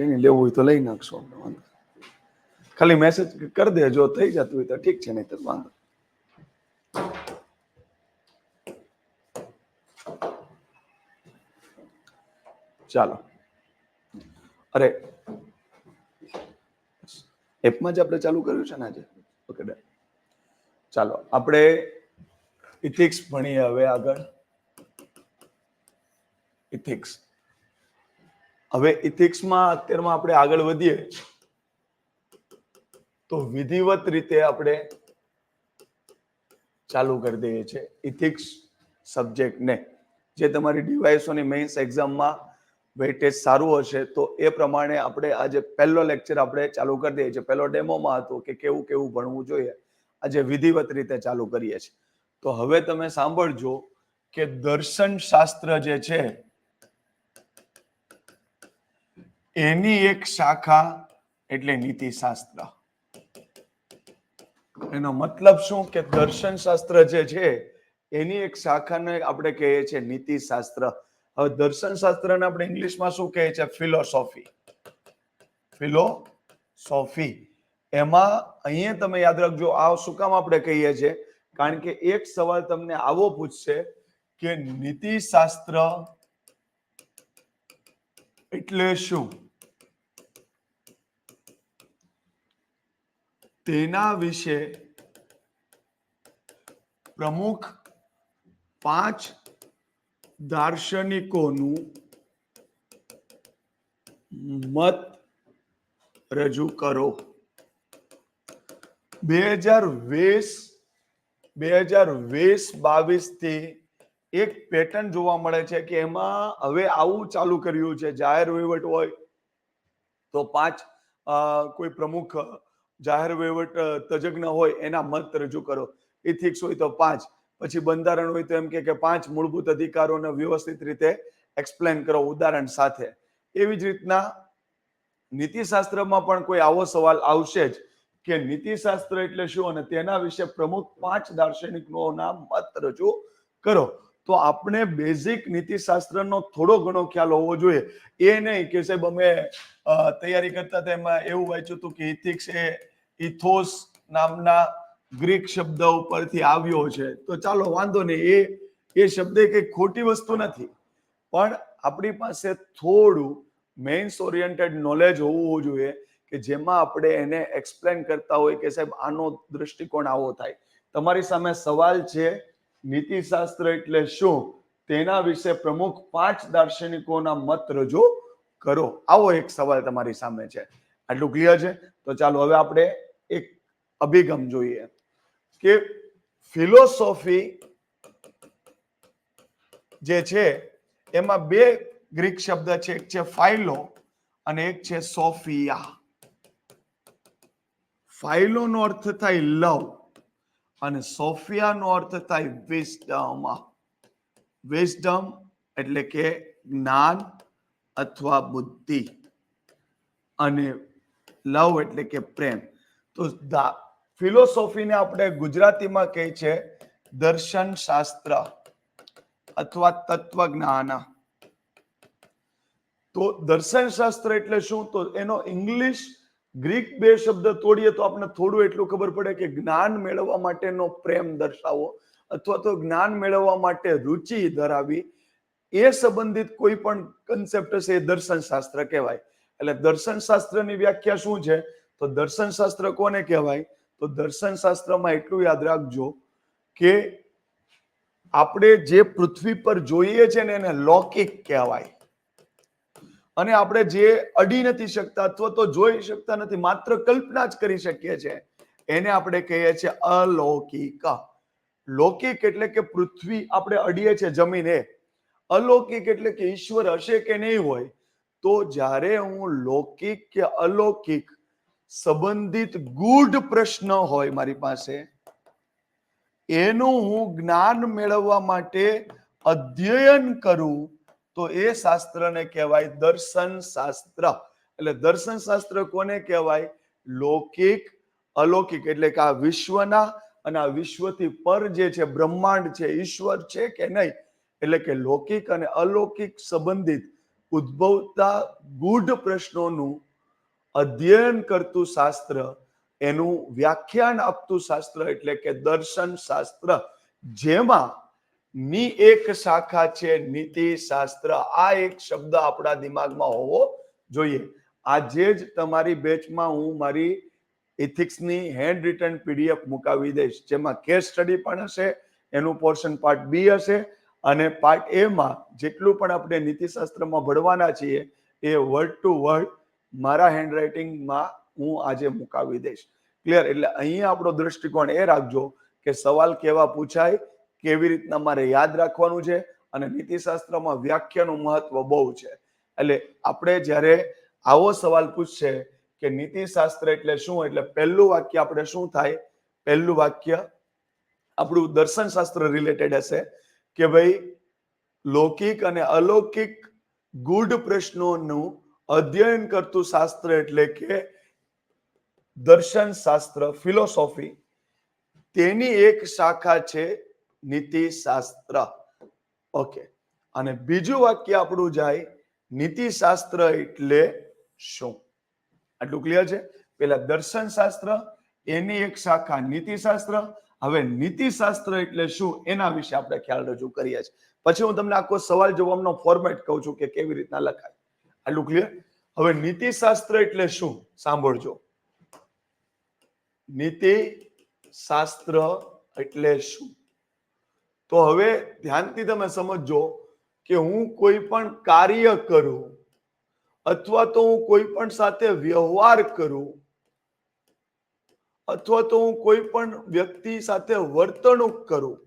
એની લેવું હોય તો લઈ નાખશો, વાંધો. ખાલી મેસેજ કરી દે, જો થઈ જતું હોય તો ઠીક છે, નહીં તો વાંધો. ચાલો, અરે એપમાં જ આપણે ચાલુ કર્યું છે ને આજે. Okay done. ચાલો આપણે ઇથિક્સ ભણીએ હવે આગળ. ઇથિક્સ. હવે ઇથિક્સમાં અત્યારમાં આપણે આગળ વધીએ તો વિધિવત રીતે આપણે ચાલુ કરી દઈએ છીએ ઇથિક્સ સબ્જેક્ટને. જે તમારી ડીવાયએસઓની મેઇન્સ એક્ઝામમાં વેઇટેજ સારું હશે તો એ પ્રમાણે આપણે આજે પહેલો લેક્ચર આપણે ચાલુ કરી દઈએ છીએ. પહેલો ડેમોમાં હતું કે કેવું કેવું ભણવું જોઈએ, આજે વિધિવત રીતે ચાલુ કરીએ છીએ. તો હવે તમે સાંભળજો કે દર્શન શાસ્ત્ર જે છે એની એક શાખા એટલે નીતિશાસ્ત્ર. એનો મતલબ શું કે દર્શન શાસ્ત્ર જે છે એની એક શાખાને આપણે કહીએ છીએ નીતિશાસ્ત્ર. હવે દર્શન શાસ્ત્રને આપણે ઇંગ્લિશમાં શું કહીએ છીએ? ફિલોસોફી. ફિલોસોફી. એમાં અહીંયા તમે યાદ રાખજો, આ શું કામ આપણે કહીએ છીએ? કારણ કે એક સવાલ તમને આવો પૂછશે કે નીતિશાસ્ત્ર એટલે શું? તેના વિશે પ્રમુખ 5 દાર્શનિકોનું મત રજૂ કરો. 2020-22 થી એક પેટર્ન જોવા મળે છે કે એમાં હવે આવું ચાલુ કર્યું છે, જાહેર વહીવટ હોય તો 5 કોઈ પ્રમુખ જાહેર વહીવટ તજજ્ઞ હોય એના મત રજૂ કરો. ઇથિક્સ હોય તો 5, પછી બંધારણ હોય તો એમ કે 5 મૂળભૂત અધિકારોને વ્યવસ્થિત રીતે એક્સપ્લેન કરો ઉદાહરણ સાથે. એવી જ રીતના નીતિશાસ્ત્રમાં પણ કોઈ આવો સવાલ આવશે જ કે નીતિશાસ્ત્ર એટલે શું અને તેના વિશે પ્રમુખ 5 દાર્શનિકોના મત રજૂ કરો. તો આપણે બેઝિક નીતિશાસ્ત્રનો થોડો ઘણો ખ્યાલ હોવો જોઈએ. એ નહીં કે સાહેબ અમે તૈયારી કરતા હતા એમાં એવું વાંચ્યું હતું કે ઇથિક્સ એ ઇથોસ નામના ગ્રીક શબ્દ ઉપરથી આવ્યો છે. તો ચાલો વાંધો નહીં, એ શબ્દ કઈ ખોટી વસ્તુ નથી, પણ આપણી પાસે થોડું મેઇન્સ ઓરિએન્ટેડ નોલેજ હોવું જોઈએ કે જેમાં આપણે એને એક્સપ્લેન કરતા હોય કે સાહેબ આનો દ્રષ્ટિકોણ આવો થાય. તમારી સામે સવાલ છે નીતિશાસ્ત્ર એટલે શું, તેના વિશે પ્રમુખ 5 દાર્શનિકોના મત રજૂ કરો. આવો એક સવાલ તમારી સામે છે. આટલું ક્લિયર છે? તો ચાલો હવે આપણે એક અભિગમ જોઈએ કે ફિલોસોફી જે છે એમાં 2 ગ્રીક શબ્દ છે, એક છે ફાઇલો અને એક છે સોફિયા. ફાઇલો નો અર્થ થાય લવ અને સોફિયા નો અર્થ થાય વિઝડમ. વિઝડમ એટલે કે જ્ઞાન અથવા બુદ્ધિ અને લવ એટલે કે પ્રેમ. તો ફિલોસોફીને આપણે ગુજરાતીમાં કહે છે દર્શન શાસ્ત્ર અથવા તત્વજ્ઞાન. તો દર્શન શાસ્ત્ર એટલે શું? તો એનો ઇંગ્લિશ ગ્રીક 2 શબ્દ તોડીએ તો આપણે થોડું એટલું ખબર પડે કે જ્ઞાન મેળવવા માટેનો પ્રેમ દર્શાવો અથવા તો જ્ઞાન મેળવવા માટે રુચિ ધરાવી, એ સંબંધિત કોઈ પણ કન્સેપ્ટ હશે એ દર્શન શાસ્ત્ર કહેવાય. એટલે દર્શન શાસ્ત્રની વ્યાખ્યા શું છે? તો દર્શન શાસ્ત્ર કોને કહેવાય? તો દર્શન શાસ્ત્રમાં એટલું યાદ રાખજો કે આપણે જે પૃથ્વી પર જોઈએ છે ને એને લૌકિક કહેવાય, અને આપણે જે અડી નથી શકતા અથવા તો જોઈ શકતા નથી, માત્ર કલ્પના જ કરી શકીએ છીએ, એને આપણે કહીએ છીએ અલૌકિક. લૌકિક એટલે કે પૃથ્વી આપણે અડીએ છીએ જમીન એ. અલૌકિક એટલે કે ઈશ્વર હશે કે નહીં હોય. તો જ્યારે હું લૌકિક કે અલૌકિક સંબંધિત ગૂઢ પ્રશ્ન હોય મારી પાસે, એનું હું જ્ઞાન મેળવવા માટે અધ્યયન કરું તો એ શાસ્ત્રને કહેવાય દર્શન શાસ્ત્ર. એટલે દર્શન શાસ્ત્ર કોને કહેવાય? લૌકિક અલૌકિક એટલે કે આ વિશ્વના અને આ વિશ્વથી પર જે છે બ્રહ્માંડ છે, ઈશ્વર છે કે નહીં, એટલે કે લૌકિક અને અલૌકિક સંબંધિત ઉદ્ભવતા ગૂઢ પ્રશ્નોનું અધ્યયન કરતું શાસ્ત્ર, એનું વ્યાખ્યાન આપતું શાસ્ત્ર એટલે કે દર્શન શાસ્ત્ર, જેમાં ની એક શાખા છે નીતિ શાસ્ત્ર. આ એક શબ્દ આપણા દિમાગમાં હોવો જોઈએ. આજે જ તમારી બેચમાં હું મારી ઇથિક્સની હેન્ડ રિટન પીડીએફ મુકાવી દઈશ, જેમાં કેસ સ્ટડી પણ હશે, એનું પોર્શન પાર્ટ બી હશે, અને પાર્ટ એ માં જેટલું પણ આપણે નીતિશાસ્ત્રમાં ભણવાના છીએ એ વર્ડ ટુ વર્ડ મારા હેન્ડ રાઇટિંગમાં હું આજે મુકાવી દઈશ. ક્લિયર? એટલે અહીંયા આપણો દ્રષ્ટિકોણ એ રાખજો કે સવાલ કેવા પૂછાય, કેવી રીતના મારે યાદ રાખવાનું છે, અને નીતિશાસ્ત્રમાં વ્યાખ્યાનું મહત્વ બહુ છે. એટલે આપણે જ્યારે આવો સવાલ પૂછશે કે નીતિશાસ્ત્ર એટલે શું, એટલે પહેલું વાક્ય આપણે શું થાય? પહેલું વાક્ય આપણું દર્શનશાસ્ત્ર રિલેટેડ હશે કે ભાઈ લૌકિક અને અલૌકિક ગૂઢ પ્રશ્નોનું અધ્યયન કરતું શાસ્ત્ર એટલે કે દર્શન શાસ્ત્ર, ફિલોસોફી, તેની એક શાખા છે નીતિશાસ્ત્ર. ઓકે. અને બીજું વાક્ય આપણું જાય નીતિશાસ્ત્ર એટલે શું. આટલું ક્લિયર છે? પેલા દર્શન શાસ્ત્ર, એની એક શાખા નીતિશાસ્ત્ર. હવે નીતિશાસ્ત્ર એટલે શું એના વિશે આપણે ખ્યાલ રજૂ કરીએ છીએ. પછી હું તમને આખો સવાલ જવાબનો ફોર્મેટ કહું છું કે કેવી રીતના લખાય. આટલું ક્લિયર? હવે નીતિશાસ્ત્ર એટલે શું સાંભળજો. નીતિ શાસ્ત્ર એટલે શું? તો હવે ધ્યાનથી તમે સમજજો કે હું કોઈ પણ કાર્ય કરું અથવા તો હું કોઈ પણ સાથે વ્યવહાર કરું અથવા તો હું કોઈ પણ વ્યક્તિ સાથે વર્તણૂક કરું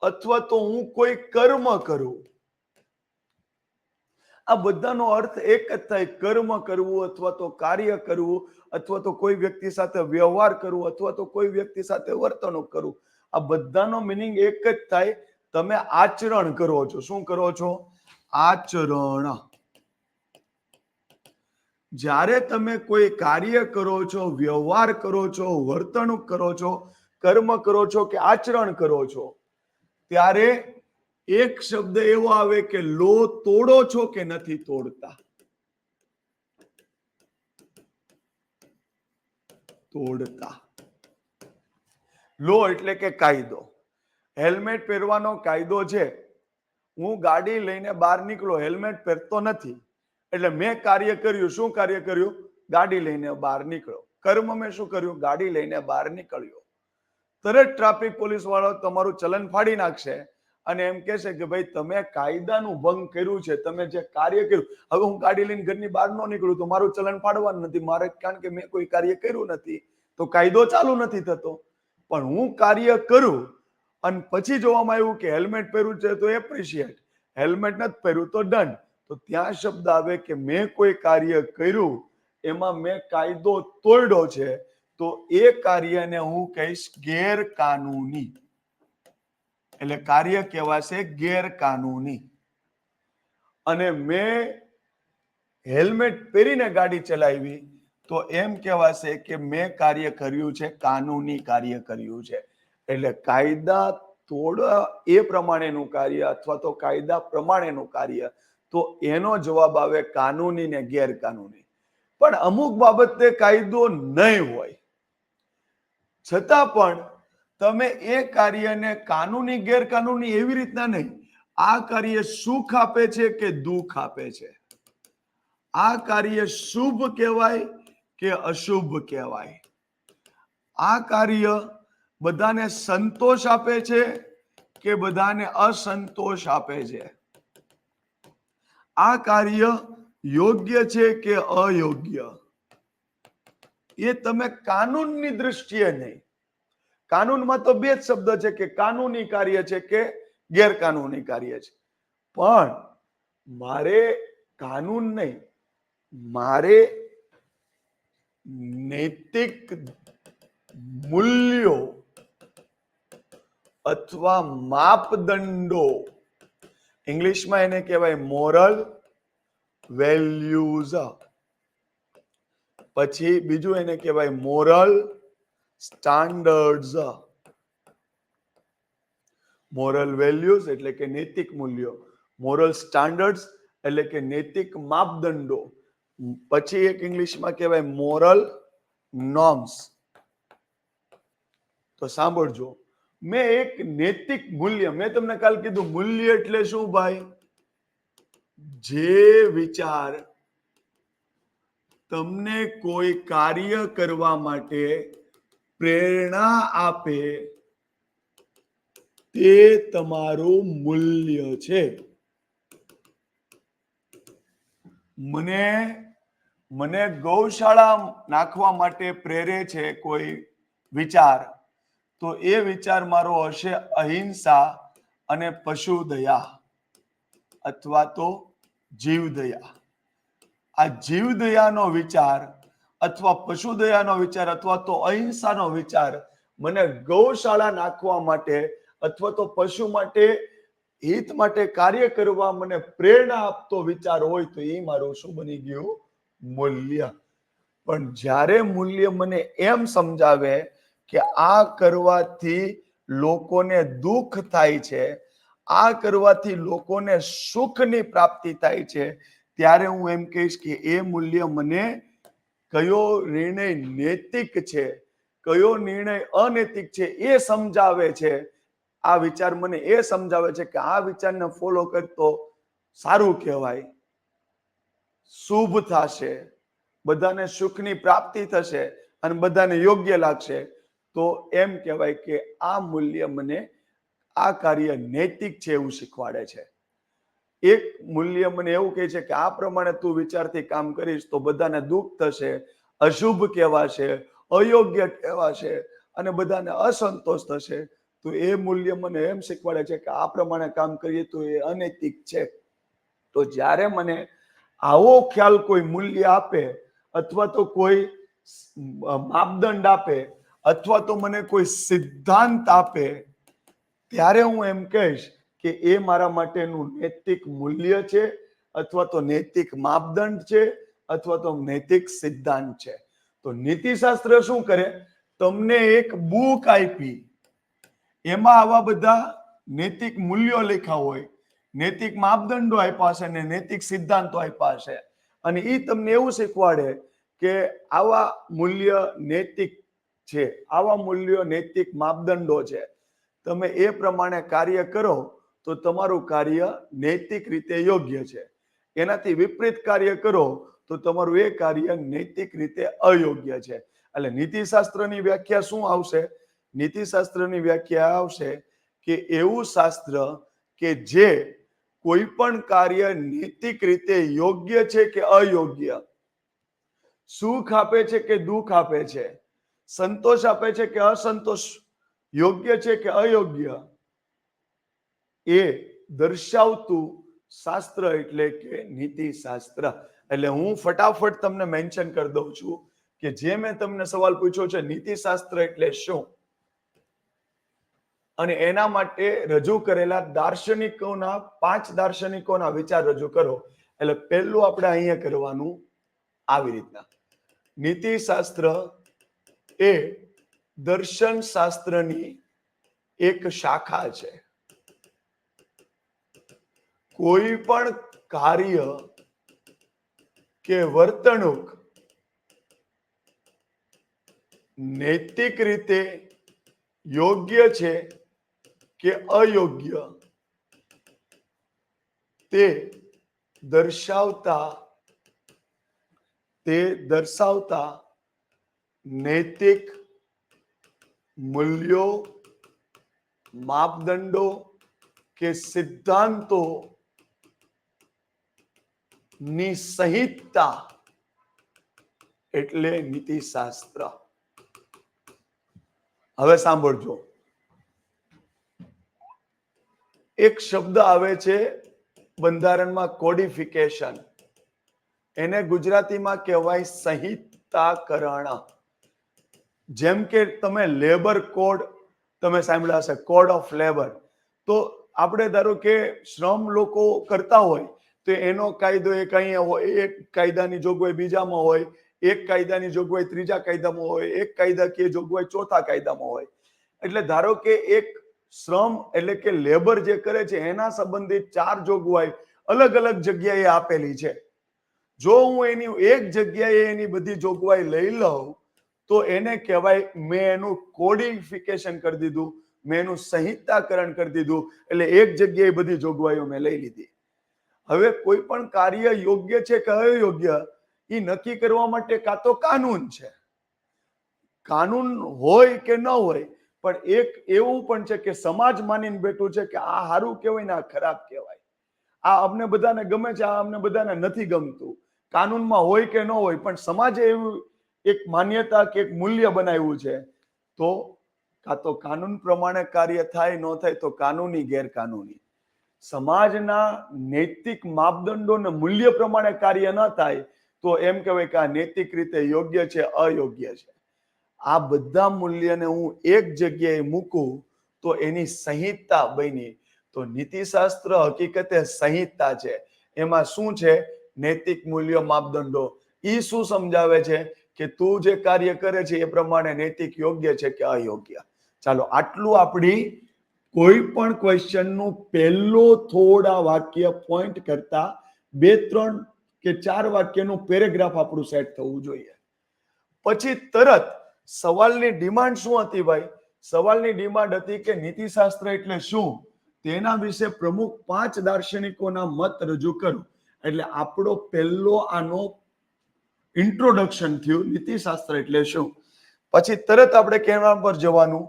અથવા તો હું કોઈ કર્મ કરું, આ બધાનો અર્થ એક જ થાય. કર્મ કરવું અથવા તો કાર્ય કરવું અથવા તો કોઈ વ્યક્તિ સાથે વ્યવહાર કરવું અથવા તો કોઈ વ્યક્તિ સાથે વર્તણૂક કરવું, આ બધાનો મિનિંગ એક જ થાય. તમે આચરણ કરો છો. શું કરો છો? આચરણ. જ્યારે તમે કોઈ કાર્ય કરો છો, વ્યવહાર કરો છો, વર્તણૂક કરો છો, કર્મ કરો છો કે આચરણ કરો છો, ત્યારે એક શબ્દ એવો આવે કે લો તોડો છો કે નથી તોડતા? તોડતા. લો એટલે કે કાયદો. હેલ્મેટ પહેરવાનો કાયદો છે. હું ગાડી લઈને બહાર નીકળો, હેલ્મેટ પહેરતો નથી, એટલે મેં કાર્ય કર્યું. શું કાર્ય કર્યું? ગાડી લઈને બહાર નીકળો. કર્મ મેં શું કર્યું? ગાડી લઈને બહાર નીકળ્યો. તરત ટ્રાફિક પોલીસ વાળો તમારું ચલન ફાડી નાખશે અને એમ કહેશે કે ભાઈ તમે કાયદાનું ભંગ કર્યું છે, તમે જે કાર્ય કર્યું. હવે હું ગાડી લઈને ઘરની બહાર ન નીકળું તો મારું ચલન ફાડવાનું નથી મારે, કારણ કે મેં કોઈ કાર્ય કર્યું નથી, તો કાયદો ચાલુ નથી થતો. પણ હું કાર્ય કરું અને પછી જોવામાં આવ્યું કે હેલ્મેટ પહેર્યું છે તો એપ્રિશિએટ, હેલ્મેટ નથી પહેર્યું તો દંડ. તો ત્યાં શબ્દ આવે કે મેં કોઈ કાર્ય કર્યું, એમાં મેં કાયદો તોડ્યો છે, તો એ કાર્યને હું કહીશ ગેરકાનૂની. એટલે કાર્ય કહેવાશે ગેરકાનૂની. અને મેં હેલ્મેટ પહેરીને ગાડી ચલાવી તો એમ કહેવાશે કે મેં કાર્ય કર્યું છે કાનૂની કાર્ય કર્યું છે. એટલે કાયદા તોડવા એ પ્રમાણેનું કાર્ય અથવા તો કાયદા પ્રમાણેનું કાર્ય, તો એનો જવાબ આવે કાનૂની ને ગેરકાનૂની. પણ અમુક બાબતે કાયદો નહીં હોય છતાં પણ તમે એ કાર્યને કાનૂની ગેરકાનૂની એવી રીતના નહીં, આ કાર્ય સુખ આપે છે કે દુઃખ આપે છે, આ કાર્ય શુભ કહેવાય કે અશુભ કહેવાય, આ કાર્ય બધાને સંતોષ આપે છે કે બધાને અસંતોષ આપે છે, આ કાર્ય યોગ્ય છે કે અયોગ્ય, એ તમે કાનૂનની દ્રષ્ટિએ નહીં. કાનૂનમાં તો બે જ શબ્દ છે કે કાનૂની કાર્ય છે કે ગેરકાનૂની કાર્ય છે. પણ મારે કાનૂન નહીં, મારે નૈતિક મૂલ્યો અથવા માપદંડો, ઇંગ્લિશમાં એને કહેવાય મોરલ વેલ્યુઝ, પછી બીજું એને કહેવાય મોરલ સ્ટાન્ડર્ડ્સ. મોરલ વેલ્યુઝ એટલે કે નૈતિક મૂલ્યો, મોરલ સ્ટાન્ડર્ડ્સ એટલે કે નૈતિક માપદંડો. પછી એક ઇંગ્લિશમાં કહેવાય મોરલ નોર્મ્સ. તો સાંભળજો, મેં એક નૈતિક મૂલ્ય, મેં તમને કાલ કીધું મૂલ્ય એટલે શું ભાઈ? જે વિચાર તમને કોઈ કાર્ય કરવા માટે પ્રેરણા આપે તે તમારું મૂલ્ય છે. મને ગૌશાળા નાખવા માટે પ્રેરે છે કોઈ વિચાર, તો એ વિચાર મારો હશે અહિંસા અને પશુ દયા અથવા તો જીવદયા. આ જીવદયાનો વિચાર અથવા પશુદયાનો વિચાર અથવા તો અહિંસાનો વિચાર મને ગૌશાળા નાખવા માટે અથવા તો પશુ માટે હિત માટે કાર્ય કરવા મને પ્રેરણા આપતો વિચાર હોય તો એ મારું શું બની ગયું? મૂલ્ય. પણ જ્યારે મૂલ્ય મને એમ સમજાવે કે આ કરવાથી લોકોને દુઃખ થાય છે, આ કરવાથી લોકોને સુખની પ્રાપ્તિ થાય છે, ત્યારે હું એમ કહીશ કે એ મૂલ્ય મને કયો નિર્ણય નૈતિક છે, કયો નિર્ણય અનૈતિક છે એ સમજાવે છે. આ વિચાર મને એ સમજાવે છે કે આ વિચારને ફોલો કરતો સારું કહેવાય, શુભ થશે, બધાને સુખની પ્રાપ્તિ થશે અને બધાને યોગ્ય લાગશે, તો એમ કહેવાય કે આ મૂલ્ય મને આ કાર્ય નૈતિક છે એવું શીખવાડે છે. એક મૂલ્ય મને એવું કહે છે કે આ પ્રમાણે તું વિચારથી કામ કરીશ તો બધાને દુઃખ થશે, અશુભ કહેવાશે, અયોગ્ય કહેવાશે અને બધાને અસંતોષ થશે. તો એ મૂલ્ય મને એમ શીખવાડે છે કે આ પ્રમાણે કામ કરીએ તો એ અનૈતિક છે. તો જ્યારે મને આવો ખ્યાલ કોઈ મૂલ્ય આપે અથવા તો કોઈ માપદંડ આપે અથવા તો મને કોઈ સિદ્ધાંત આપે, ત્યારે હું એમ કહીશ કે એ મારા માટેનું નૈતિક મૂલ્ય છે અથવા તો નૈતિક માપદંડ છે અથવા તો નૈતિક સિદ્ધાંત છે. તો નીતિશાસ્ત્ર શું કરે? તમને એક બુક આપી, એમાં આવા બધા નૈતિક મૂલ્યો લખ્યા હોય, નૈતિક માપદંડો આપ્યા છે અને નૈતિક સિદ્ધાંતો આપ્યા છે, અને એ તમને એવું શીખવાડે કે આવા મૂલ્ય નૈતિક છે, આવા મૂલ્યો નૈતિક માપદંડો છે. તમે એ પ્રમાણે કાર્ય કરો તો તમારું કાર્ય નૈતિક રીતે યોગ્ય છે. એનાથી વિપરીત કાર્ય કરો તો તમારું એ કાર્ય નૈતિક રીતે અયોગ્ય છે. એટલે નીતિશાસ્ત્રની વ્યાખ્યા શું આવશે? નીતિશાસ્ત્રની વ્યાખ્યા આવશે કે એવું શાસ્ત્ર કે જે કોઈ પણ કાર્ય નૈતિક રીતે યોગ્ય છે કે અયોગ્ય, સુખ આપે છે કે દુઃખ આપે છે, સંતોષ આપે છે કે અસંતોષ, યોગ્ય છે કે અયોગ્ય, એ દર્શાવતું શાસ્ત્ર એટલે કે નીતિશાસ્ત્ર. એટલે હું ફટાફટ તમને મેન્શન કરી દઉં છું કે જે મેં તમને સવાલ પૂછ્યો છે નીતિશાસ્ત્ર એટલે શું, અને એના માટે રજૂ કરેલા દાર્શનિકોના 5 દાર્શનિકોના વિચાર રજૂ કરો. એટલે પહેલું આપણે અહીંયા કરવાનું આવી રીતના. નીતિશાસ્ત્ર એ દર્શન શાસ્ત્રની એક શાખા છે. કોઈ પણ કાર્ય કે વર્તણૂક નૈતિક રીતે યોગ્ય છે કે અયોગ્ય, તે દર્શાવતા નૈતિક મૂલ્યો, માપદંડો કે સિદ્ધાંતો ની સંહિતા એટલે નીતિશાસ્ત્ર. હવે સાંભળજો, એક શબ્દ આવે છે બંધારણમાં કોડિફિકેશન, એને ગુજરાતીમાં કહેવાય સંહિતાકરણ. જેમ કે તમે લેબર કોડ તમે સાંભળ્યા હશે, કોડ ઓફ લેબર. તો આપણે ધારો કે શ્રમ લોકો કરતા હોય તો એનો કાયદો એક અહીંયા હોય, એક કાયદાની જોગવાઈ બીજામાં હોય, એક કાયદાની જોગવાઈ ત્રીજા કાયદામાં હોય, એક કાયદાકીય જોગવાઈ ચોથા કાયદામાં હોય. એટલે ધારો કે એક શ્રમ એટલે કે લેબર જે કરે છે એના સંબંધિત 4 જોગવાઈ અલગ અલગ જગ્યાએ આપેલી છે. જો હું એની એક જગ્યાએ એની બધી જોગવાઈ લઈ લઉં તો એને કહેવાય મેં એનું કોડિફિકેશન કરી દીધું, મેં એનું સંહિતાકરણ કરી દીધું. એટલે એક જગ્યાએ બધી જોગવાઈઓ મેં લઈ લીધી. હવે કોઈ પણ કાર્ય યોગ્ય છે કે અયોગ્ય એ નક્કી કરવા માટે કાં તો કાનૂન છે, કાનૂન હોય કે ન હોય, પણ એક એવું પણ છે કે સમાજ માનીને બેઠું છે કે આ સારું કહેવાય ને આ ખરાબ કહેવાય, આ અમને બધાને ગમે છે, આ અમને બધાને નથી ગમતું. કાનૂનમાં હોય કે ન હોય, પણ સમાજે એવું એક માન્યતા કે એક મૂલ્ય બનાવ્યું છે. તો કાં તો કાનૂન પ્રમાણે કાર્ય થાય, ન થાય તો કાનૂની ગેરકાનૂની. સમાજના નૈતિક માપદંડો અને મૂલ્ય પ્રમાણે કાર્ય ન થાય તો એમ કહેવાય કે આ નૈતિક રીતે યોગ્ય છે, અયોગ્ય છે. આ બધા મૂલ્યને હું એક જગ્યાએ મૂકું તો એની સંહિતા બની. તો નીતિશાસ્ત્ર હકીકતે સંહિતા છે. એમાં શું છે? નૈતિક મૂલ્ય માપદંડો. ઈ શું સમજાવે છે? કે તું જે કાર્ય કરે છે એ પ્રમાણે નૈતિક યોગ્ય છે કે અયોગ્ય. ચાલો, આટલું આપણી કોઈ પણ ક્વેશ્ચનનું પહેલો થોડા વાક્ય પોઈન્ટ કરતા 2-3 કે 4 વાક્યનું પેરેગ્રાફ આપણું સેટ થવું જોઈએ. પછી તરત સવાલની ડિમાન્ડ શું હતી ભાઈ? સવાલની ડિમાન્ડ હતી કે નીતિશાસ્ત્ર એટલે શું, તેના વિશે પ્રમુખ 5 દાર્શનિકોના મત રજૂ કરો. એટલે આપણો પહેલો આનો ઇન્ટ્રોડક્શન થયું, નીતિશાસ્ત્ર એટલે શું. પછી તરત આપણે કહેવા પર જવાનું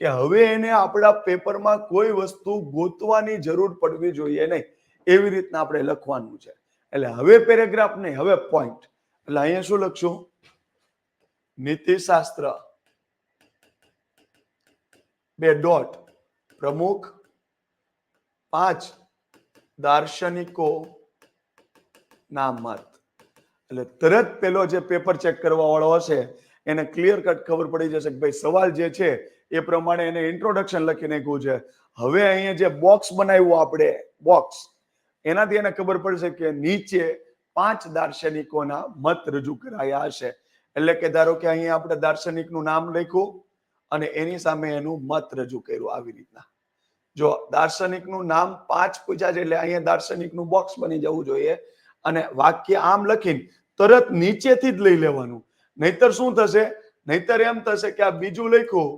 કે હવે એને આપણા પેપરમાં કોઈ વસ્તુ ગોતવાની જરૂર પડવી જોઈએ નહીં, એવી રીતના આપણે લખવાનું છે. એટલે હવે પેરેગ્રાફ નહીં, હવે પોઈન્ટ. એટલે અહીંયા શું લખશું? નીતિશાસ્ત્ર 2 પ્રમુખ 5 દાર્શનિકો ના મત. એટલે તરત પેલો જે પેપર ચેક કરવા વાળો હશે એને ક્લિયર કટ ખબર પડી જશે કે ભાઈ સવાલ જે છે એ પ્રમાણે એને ઇન્ટ્રોડક્શન લખી નાખ્યું છે. હવે અહીંયા જે બોક્સ બનાવ્યું આપણે, બોક્સ, એનાથી એને ખબર પડશે કે નીચે 5 દાર્શનિકોના મત રજૂ કરાયા હશે. એટલે કે ધારો કે અહીંયા આપણે દાર્શનિકનું નામ લખ્યું અને એની સામે એનું મત રજૂ કર્યું. આવી રીતના જો દાર્શનિકનું નામ 5 પૂછ્યા છે એટલે અહીંયા દાર્શનિકનું બોક્સ બની જવું જોઈએ અને વાક્ય આમ લખીને તરત નીચેથી જ લઈ લેવાનું. નહીતર શું થશે? નહીતર એમ થશે કે આ બીજું લખ્યું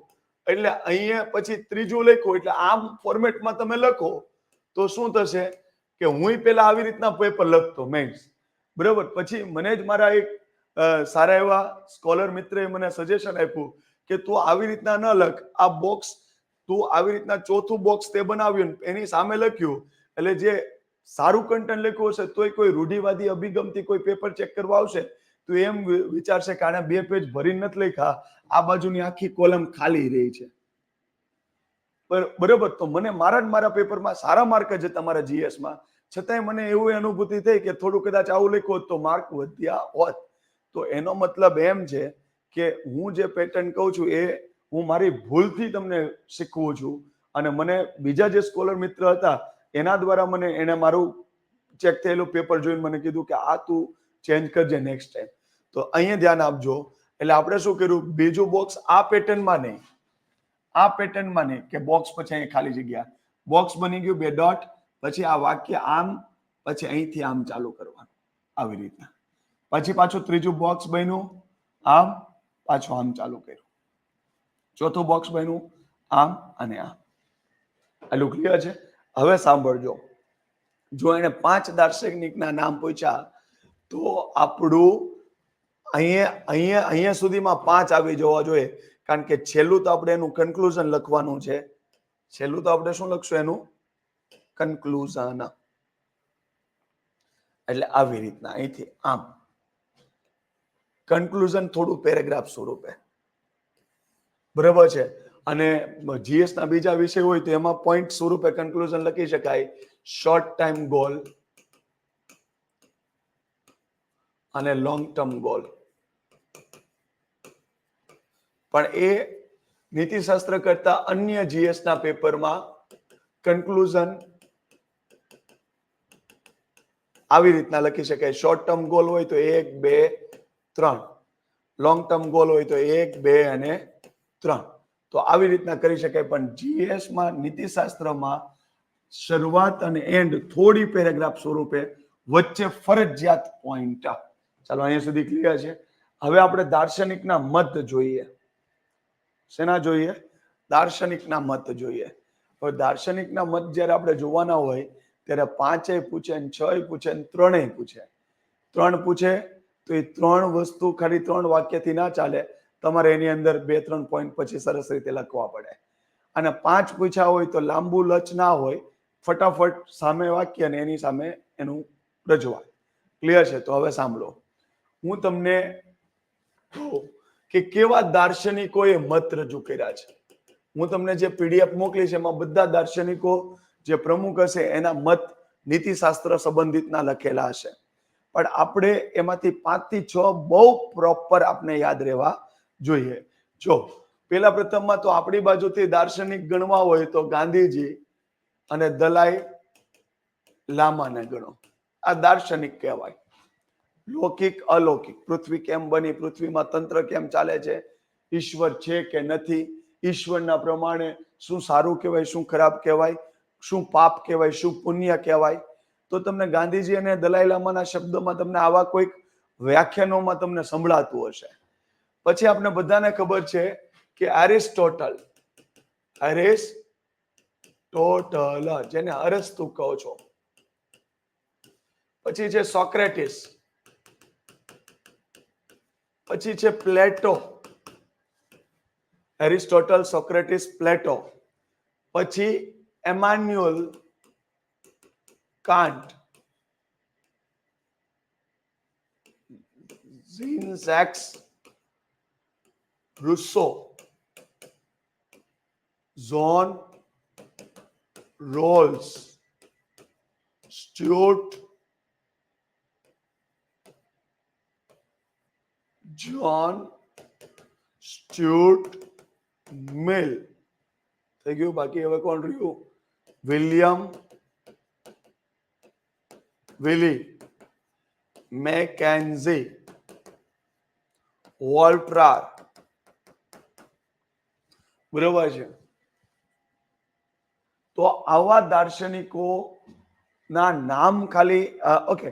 એટલે અહીંયા પછી ત્રીજું લખ્યું એટલે આમ ફોર્મેટમાં તમે લખો તો શું થશે કે હું પેલા આવી રીતના પેપર લખતો મેન્સ, બરાબર. પછી મને જ મારા એક સારા એવા સ્કોલર મિત્રએ મને સજેશન આપ્યું કે તું આવી રીતના ન લખ, આ બોક્સ તું આવી રીતના ચોથું બોક્સ તે બનાવ્યું એની સામે લખ્યું એટલે જે સારું કન્ટેન્ટ લખ્યું હશે તોય કોઈ રૂઢિવાદી અભિગમથી કોઈ પેપર ચેક કરવા આવશે તો એમ વિચારશે કે આને 2 પેજ ભરીને નથી લખ્યા, આ બાજુની આખી કોલમ ખાલી રહી છે, બરોબર. તો મને મારા પેપરમાં સારા માર્ક જ હતા મારા જીએસમાં, છતાંય મને એવું અનુભૂતિ થઈ કે થોડું કદાચ આવું લખ્યું હોત તો માર્ક વધ્યા હોત. તો એનો મતલબ એમ છે કે હું જે પેટર્ન કહું છું એ હું મારી ભૂલથી તમને શીખવું છું અને મને બીજા જે સ્કોલર મિત્ર હતા એના દ્વારા મને એને મારું ચેક થયેલું પેપર જોઈને મને કીધું કે આ તું ચેન્જ કરજે નેક્સ્ટ ટાઈમ. તો અહીંયા ધ્યાન આપજો. એટલે આપણે શું કર્યું? બીજું બોક્સ આ પેટર્નમાં નહીં, આ પેટર્નમાં નહીં કે બોક્સ પછી અહીં ખાલી જગ્યા, બોક્સ બની ગયું 2 ડોટ, પછી આ વાક્ય આમ, પછી અહીંથી આમ ચાલુ કરવાનું આવી રીતના. પછી પાછું ત્રીજું બોક્સ બન્યું આમ, પાછું આમ ચાલુ કર્યું. ચોથું બોક્સ બન્યું આમ અને આમ. આટલું ક્લિયર છે? હવે સાંભળજો. જો એને 5 દાર્શનિકના નામ પૂછ્યા તો આપણું અહીંયા સુધીમાં 5 આવી જવા જોઈએ, કારણ કે છેલ્લું તો આપણે એનું કન્ક્લુઝન લખવાનું છે. છેલ્લું તો આપણે શું લખશું? એનું કન્ક્લુઝન. એટલે આવી રીતના અહીંથી આમ કન્ક્લુઝન થોડું પેરેગ્રાફ સ્વરૂપે, બરાબર છે. અને જીએસ ના બીજા વિષય હોય તો એમાં પોઈન્ટ સ્વરૂપે કન્ક્લુઝન લખી શકાય. શોર્ટ ટાઈમ ગોલ અને લોંગ ટર્મ ગોલ. પણ એ નીતિશાસ્ત્ર કરતા અન્ય જીએસ ના પેપરમાં કન્ક્લુઝન આવી રીતના લખી શકાય. શોર્ટ ટર્મ ગોલ હોય તો 1, 2, 3, લોંગ ટર્મ ગોલ હોય તો 1, 2 અને 3. તો આવી રીતના કરી શકાય. પણ જીએસ માં નીતિશાસ્ત્રમાં શરૂઆત અને એન્ડ થોડી પેરેગ્રાફ સ્વરૂપે, વચ્ચે ફરજિયાત પોઈન્ટ. ચાલો અહીંયા સુધી ક્લિયર છે. હવે આપણે દાર્શનિકના મત જોઈએ. શેના જોઈએ? દાર્શનિકના મત જોઈએ. હવે દાર્શનિકના મત જ્યારે આપણે જોવાના હોય ત્યારે 5 પૂછે, 6 પૂછે, 3 પૂછે. 3 પૂછે તો એ 3 વસ્તુ ખાલી 3 વાક્યથી ના ચાલે, તમારે એની અંદર 2-3 પોઈન્ટ પછી સરસ રીતે લખવા પડે. અને 5 પૂછ્યા હોય તો લાંબુ લચ ના હોય, ફટાફટ સામે વાક્ય ને એની સામે એનું રજૂઆત. ક્લિયર છે? તો હવે સાંભળો, હું તમને કહું કે કેવા દાર્શનિકોએ મત રજૂ કર્યા છે. હું તમને જે પીડીએફ મોકલી છે એમાં બધા દાર્શનિકો જે પ્રમુખ હશે એના મત નીતિશાસ્ત્ર સંબંધિતના લખેલા હશે. પણ આપણે એમાંથી 5 થી 6 બહુ પ્રોપર આપણે યાદ રહેવા જોઈએ. જો પેલા પ્રથમમાં તો આપણી બાજુથી દાર્શનિક ગણવા હોય તો ગાંધીજી અને દલાઈ લામાને ગણો. આ દાર્શનિક કહેવાય. લૌકિક અલૌકિક, પૃથ્વી કેમ બની, પૃથ્વીમાં તંત્ર કેમ ચાલે છે, ઈશ્વર છે કે નથી, ઈશ્વરના પ્રમાણે શું સારું કહેવાય, શું ખરાબ કહેવાય, શું પાપ કહેવાય, શું પુણ્ય કહેવાય. તો તમને ગાંધીજી અને દલાઈ લામાના શબ્દોમાં તમને આવા કોઈક વ્યાખ્યાનોમાં તમને સંભળાતું હશે. પછી આપણે બધાને ખબર છે કે એરિસ્ટોટલ, જેને અરસ્તુ કહો છો. પછી છે સોક્રેટિસ, પછી છે પ્લેટો. Aristotle, Socrates, Plato. પછી Emmanuel Kant, Jean Jacques Rousseau, John Rawls, Stuart John Stuart Mill. થઈ ગયું? બાકી હવે કોણ રહ્યું? William Willie Mackenzie, Voltaire. બરોબર છે? તો આવા દાર્શનિકો ના નામ ખાલી ઓકે.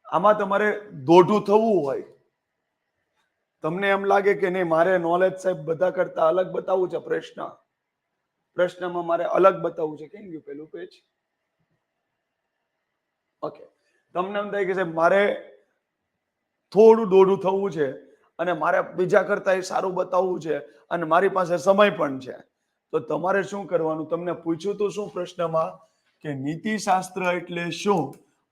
આમાં તમારે દોઢું થવું હોય, તમને એમ લાગે કે નહીં મારે નોલેજ સાહેબ બધા કરતા અલગ બતાવવું છે, પ્રશ્નમાં મારે અલગ બતાવવું છે. કેમ ગયું પેલું પેજ? ઓકે. તમને એમ થાય કે સાહેબ મારે થોડું દોઢું થવું છે અને મારે બીજા કરતા એ સારું બતાવવું છે અને મારી પાસે સમય પણ છે, તો તમારે શું કરવાનું? તમને પૂછ્યું તો શું પ્રશ્નમાં કે નીતિશાસ્ત્ર એટલે શું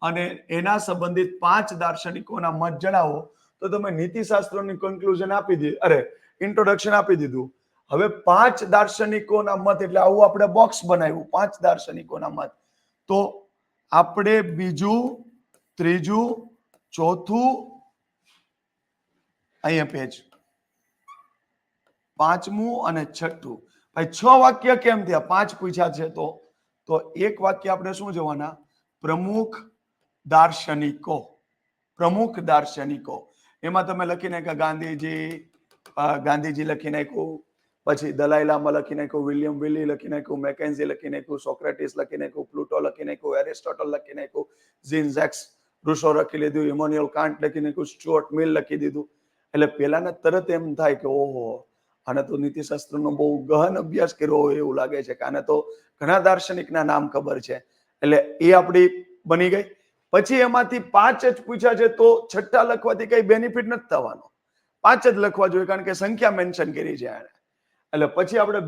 અને એના સંબંધિત 5 દાર્શનિકોના મત જણાવો. તો તમે નીતિશાસ્ત્રની કન્ક્લુઝન આપી દીધી, ઇન્ટ્રોડક્શન આપી દીધું. હવે 5 દાર્શનિકોના મત એટલે આવું આપણે બોક્સ બનાવ્યું, 5 દાર્શનિકોના મત. તો આપણે બીજું, ત્રીજું, ચોથું, અહીંયા પેજ, 5મું અને 6થું. ભાઈ 6 વાક્ય કેમ થયા? 5 પૂછ્યા છે તો એક વાક્ય આપણે શું જોવાના? પ્રમુખ દાર્શનિકો. પ્રમુખ દાર્શનિકો. એમાં તમે લખી નાખ્યા ગાંધીજી લખી નાખ્યું, પછી દલાઈ લામા લખી નાખ્યું, વિલિયમ વિલી લખી નાખ્યું, મેકેન્ઝી લખી નાખ્યું, સોક્રેટિસ લખી નાખ્યું, પ્લુટો લખી નાખ્યું, એરિસ્ટોટલ લખી નાખ્યું, જીન ઝેક્સ રૂસો લખી લીધું, ઇમાન્યુઅલ કાન્ટ લખી નાખ્યું, સ્ટુઅર્ટ મિલ લખી દીધું. એટલે પેલાને તરત એમ થાય કે ઓહો, આને તો નીતિશાસ્ત્રનો બહુ ગહન અભ્યાસ કર્યો હોય એવું લાગે છે કે આને તો ઘણા દાર્શનિકના નામ ખબર છે. એટલે એ આપણી બની ગઈ. પછી એમાંથી 5 જ પૂછ્યા છે તો 6 લખવાથી કઈ બેનિફિટ નથી થવાનો. 5 જ લખવા જોઈએ કારણ કે સંખ્યા મેન્શન કરી છે એને. એટલે પછી આપણે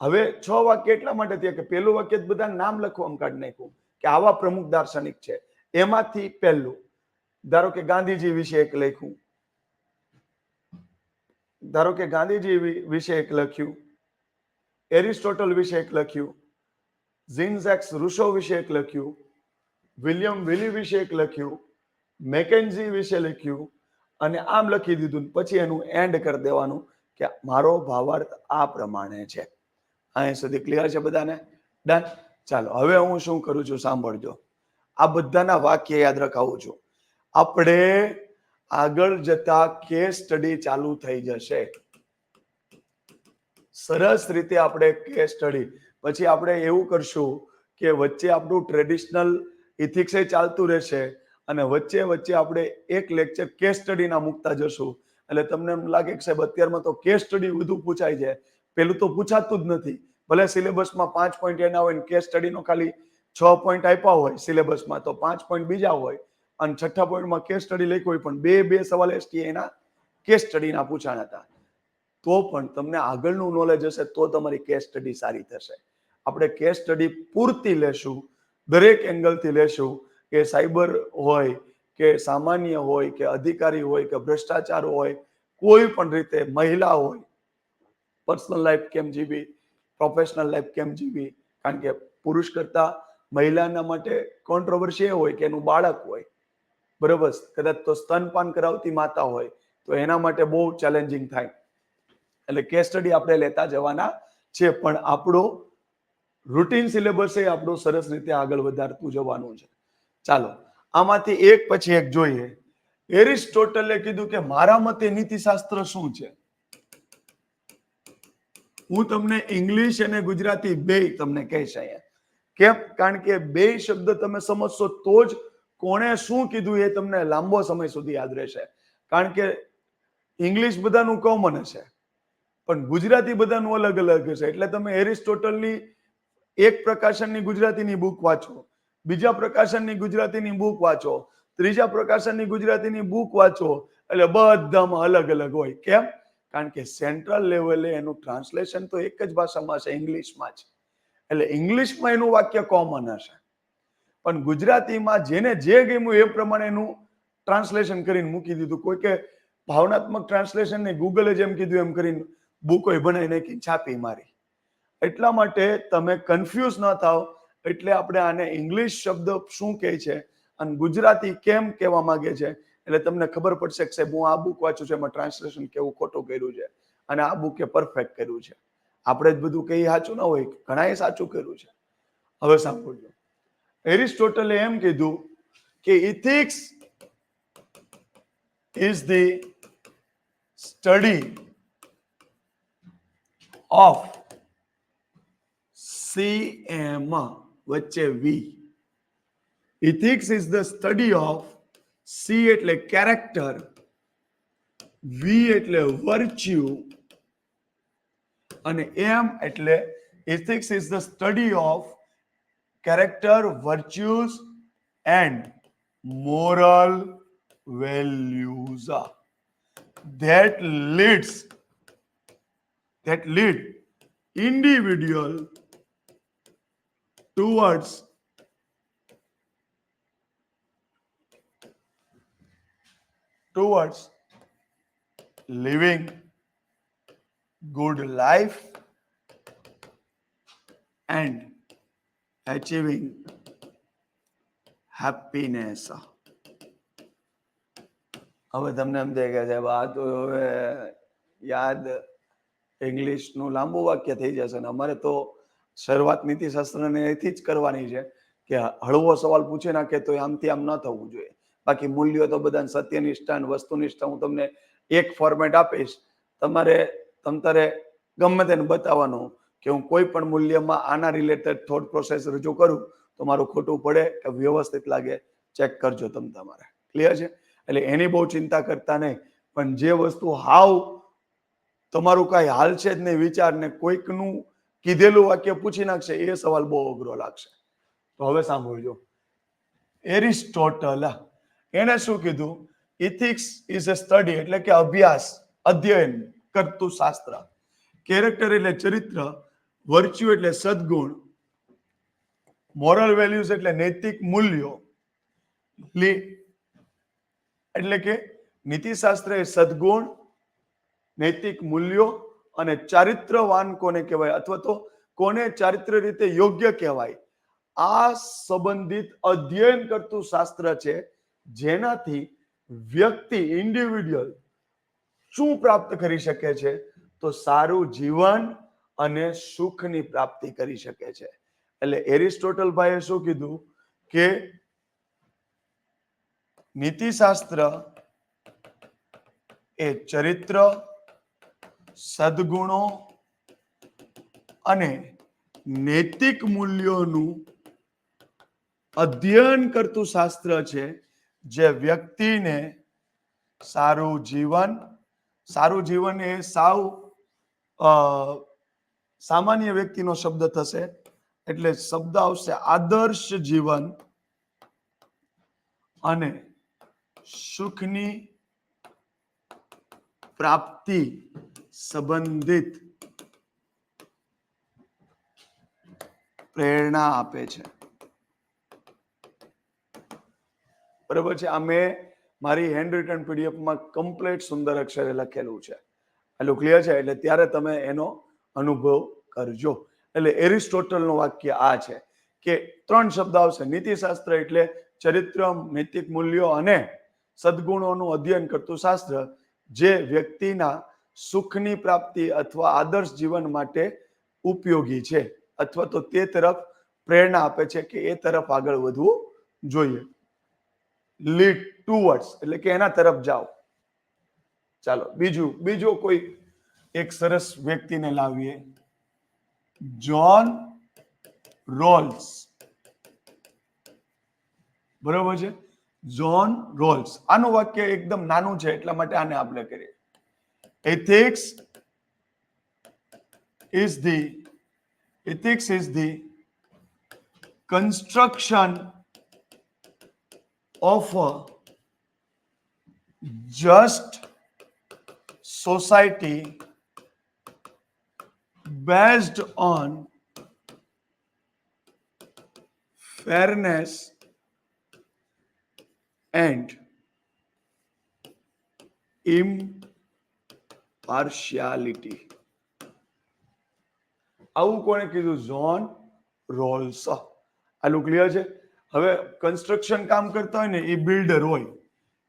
હવે 6 વાક્ય એટલા માટે થયા કે પેલું વાક્ય બધા નામ લખવામાં કાઢી નાખ્યું કે આવા પ્રમુખ દાર્શનિક છે. એમાંથી પહેલું ધારો કે ગાંધીજી વિશે એક લખ્યું, એરિસ્ટોટલ વિશે એક લખ્યું, જીન ઝેક્સ રૂસો વિશે એક લખ્યું, વિલિયમ વિલી વિશે એક લખ્યું, મેકેન્ઝી વિશે લખ્યું અને આમ લખી દીધું. પછી એનું એન્ડ કરી દેવાનું કે મારો ભાવાર્થ આ પ્રમાણે છે. અહીં સુધી ક્લિયર છે બધાને? ડન. ચાલો હવે હું શું કરું છું સાંભળજો. આ બધાના વાક્ય યાદ રખાવું છું. આપણે આગળ જતા કેસ સ્ટડી ચાલુ થઈ જશે. સરસ રીતે આપણે કેસ સ્ટડી પછી આપણે એવું કરશું કે વચ્ચે આપણું ટ્રેડિશનલ ઇથિક્સ ચાલતું રહેશે અને વચ્ચે વચ્ચે આપણે એક લેક્ચર કેસ સ્ટડીના મૂકતા જશું. એટલે તમને એમ લાગે કે સાહેબ અત્યારમાં તો કેસ સ્ટડી બધું પૂછાય છે. પેલું તો પૂછાતું જ નથી. ભલે સિલેબસમાં 5 પોઈન્ટ એના હોય ને કેસ સ્ટડીનો ખાલી 6 પોઈન્ટ આપ્યા હોય સિલેબસમાં, તો 5 પોઈન્ટ બીજા હોય અને 6થા પોઈન્ટમાં કેસ સ્ટડી લખ્યું હોય, પણ બે સવાલ એસટી એના કેસ સ્ટડીના પૂછાણા હતા. તો પણ તમને આગળનું નોલેજ હશે તો તમારી કેસ સ્ટડી સારી થશે. આપણે કેસ સ્ટડી પૂરતી લેશું, દરેક એંગલથી લેશું, કે સાયબર હોય કે સામાન્ય હોય કે અધિકારી હોય કે ભ્રષ્ટાચાર હોય, કોઈ પણ રીતે મહિલા હોય, પર્સનલ લાઈફ કેમ જીવી, પ્રોફેશનલ લાઈફ કેમ જીવી. કારણ કે પુરુષ કરતા મહિલાના માટે કોન્ટ્રોવર્સી એ હોય કે એનું બાળક હોય, બરોબર, કદાચ તો સ્તનપાન કરાવતી માતા હોય તો એના માટે બહુ ચેલેન્જિંગ થાય. એટલે કેસ સ્ટડી આપણે લેતા જવાના છે, પણ આપણો રૂટીન સિલેબસ એ આપણું સરસ રીતે આગળ વધારતું જવાનું છે. ચાલો આમાંથી એક પછી એક જોઈએ. એરિસ્ટોટલે કીધું કે મારા મતે નીતિશાસ્ત્ર શું છે. હું તમને ઇંગ્લિશ અને ગુજરાતી બે તમને કહીશ અહીંયા. કેમ? કારણ કે બે શબ્દ તમે સમજશો તો જ કોણે શું કીધું એ તમને લાંબો સમય સુધી યાદ રહેશે. કારણ કે ઇંગ્લિશ બધાનું કોમન હશે, પણ ગુજરાતી બધાનું અલગ અલગ હશે. એટલે તમે એરિસ્ટોટલની એક પ્રકાશનની ગુજરાતીની બુક વાંચો, બીજા પ્રકાશનની ગુજરાતીની બુક વાંચો, ત્રીજા પ્રકાશનની ગુજરાતીની બુક વાંચો, એટલે બધામાં અલગ અલગ હોય. કેમ? કારણ કે સેન્ટ્રલ લેવલે એનું ટ્રાન્સલેશન તો એક જ ભાષામાં છે, ઇંગ્લિશમાં જ. એટલે ઇંગ્લિશમાં એનું વાક્ય કોમન હશે, પણ ગુજરાતીમાં જેને જે ગમ્યું એ પ્રમાણે એનું ટ્રાન્સલેશન કરીને મૂકી દીધું. કોઈ કે ભાવનાત્મક ટ્રાન્સલેશન ને ગૂગલે જેમ કીધું એમ કરીને બુકોય બનાવી નાખી, છાપી મારી. એટલા માટે તમે કન્ફ્યુઝ ન થાવ. એટલે આપણે આને ઇંગ્લિશ શબ્દ શું કહે છે અને ગુજરાતી કેમ કહેવા માંગે છે, એટલે તમને ખબર પડશે કે સાહેબ હું આ બુક વાંચું છું, એમાં ટ્રાન્સલેશન કેવું ખોટું કર્યું છે અને આ બુકે પરફેક્ટ કર્યું છે. આપણે જ બધું કઈ સાચું ના હોય, ઘણાએ સાચું કર્યું છે. હવે સાંભળજો. એરિસ્ટોટલે એમ કીધું કે ethics is the study of CM વચ્ચે V. Ethics is the study of C એટલે કેરેક્ટર, V એટલે વર્ચ્યુ અને M એટલે ethics is the study of character, virtues and moral values that lead individual towards living good life and achieving happiness. હવે તમને એમ થાય કે સાહેબ આ તો હવે યાદ ઇંગ્લિશનું લાંબુ વાક્ય થઈ જશે ને અમારે તો શરૂઆત નીતિશાસ્ત્રને એથી જ કરવાની છે કે હળવો સવાલ પૂછી નાખે તો આમથી આમ ન થવું જોઈએ. બાકી મૂલ્યો તો બધા સત્યનિષ્ઠા અને વસ્તુનિષ્ઠા હું તમને એક ફોર્મેટ આપીશ, તમારે ગમે તેને બતાવવાનું કે હું કોઈ પણ મૂલ્યમાં આના રિલેટેડ થોટ પ્રોસેસ રજૂ કરું તો મારું ખોટું પડે કે વ્યવસ્થિત લાગે ચેક કરજો તમે તમારે. ક્લિયર છે? એટલે એની બહુ ચિંતા કરતા નહીં, પણ જે વસ્તુ હાવ તમારું કાંઈ હાલ છે જ નહીં વિચારને કોઈકનું કીધેલું વાક્ય પૂછી નાખશે એ સવાલ બહુ અઘરો લાગશે. તો હવે સાંભળજો. એરિસ્ટોટલ એને શું કીધું? ઇથિક્સ ઇઝ અ સ્ટડી એટલે કે અભ્યાસ, અધ્યયન કરતું શાસ્ત્ર. કેરેક્ટર એટલે ચરિત્ર, વર્ચ્યુ એટલે સદગુણ, મોરલ વેલ્યુઝ એટલે નૈતિક મૂલ્યો, એટલે કે નીતિશાસ્ત્ર એ સદગુણ, નૈતિક મૂલ્યો અને ચારિત્રવાન કોને કહેવાય અથવા તો કોને ચારિત્ર રીતે યોગ્ય કહેવાય, આ સંબંધિત અધ્યયન કરતું શાસ્ત્ર છે. જેનાથી વ્યક્તિ ઇન્ડિવિડ્યુઅલ શું પ્રાપ્ત કરી શકે છે? તો સારું જીવન અને સુખની પ્રાપ્તિ કરી શકે છે. એટલે એરિસ્ટોટલ ભાઈએ શું કીધું કે નીતિશાસ્ત્ર એ ચરિત્ર, સદગુણો અને નૈતિક મૂલ્યોનું અધ્યયન કરતું શાસ્ત્ર છે જે વ્યક્તિને સારું જીવન એ સાવ સામાન્ય વ્યક્તિનો શબ્દ થશે, એટલે શબ્દ આવશે આદર્શ જીવન અને સુખની પ્રાપ્તિ સંબંધિત પ્રેરણા આપે છે. બરાબર છે. આ મેં મારી હેન્ડ રિટન પીડીએફમાં કમ્પ્લીટ સુંદર અક્ષરે લખેલું છે. એટલું ક્લિયર છે. એટલે ત્યારે તમે એનો અનુભવ કરજો. એટલે એરિસ્ટોટલનું વાક્ય આ છે કે 3 શબ્દ આવશે. નીતિશાસ્ત્ર એટલે ચરિત્ર, નૈતિક મૂલ્યો અને સદગુણોનું અધ્યયન કરતું શાસ્ત્ર જે વ્યક્તિના સુખની પ્રાપ્તિ અથવા આદર્શ જીવન માટે ઉપયોગી છે અથવા તો તે તરફ પ્રેરણા આપે છે કે એ તરફ આગળ વધવું જોઈએ. લીડ ટુવર્ડ્સ એટલે કે એના તરફ જાઓ. ચાલો બીજો કોઈ એક સરસ વ્યક્તિને લાવીએ. John Rolls. બરોબર છે. John Rolls. આનું વાક્ય એકદમ નાનું છે એટલા માટે આને આપણે કરીએ. ethics is the construction of a just society based on fairness and impartiality. આવું કોણે કીધું? John Rolls. આલું ક્લિયર છે. હવે કન્સ્ટ્રક્શન કામ કરતા હોય ને એ બિલ્ડર હોય.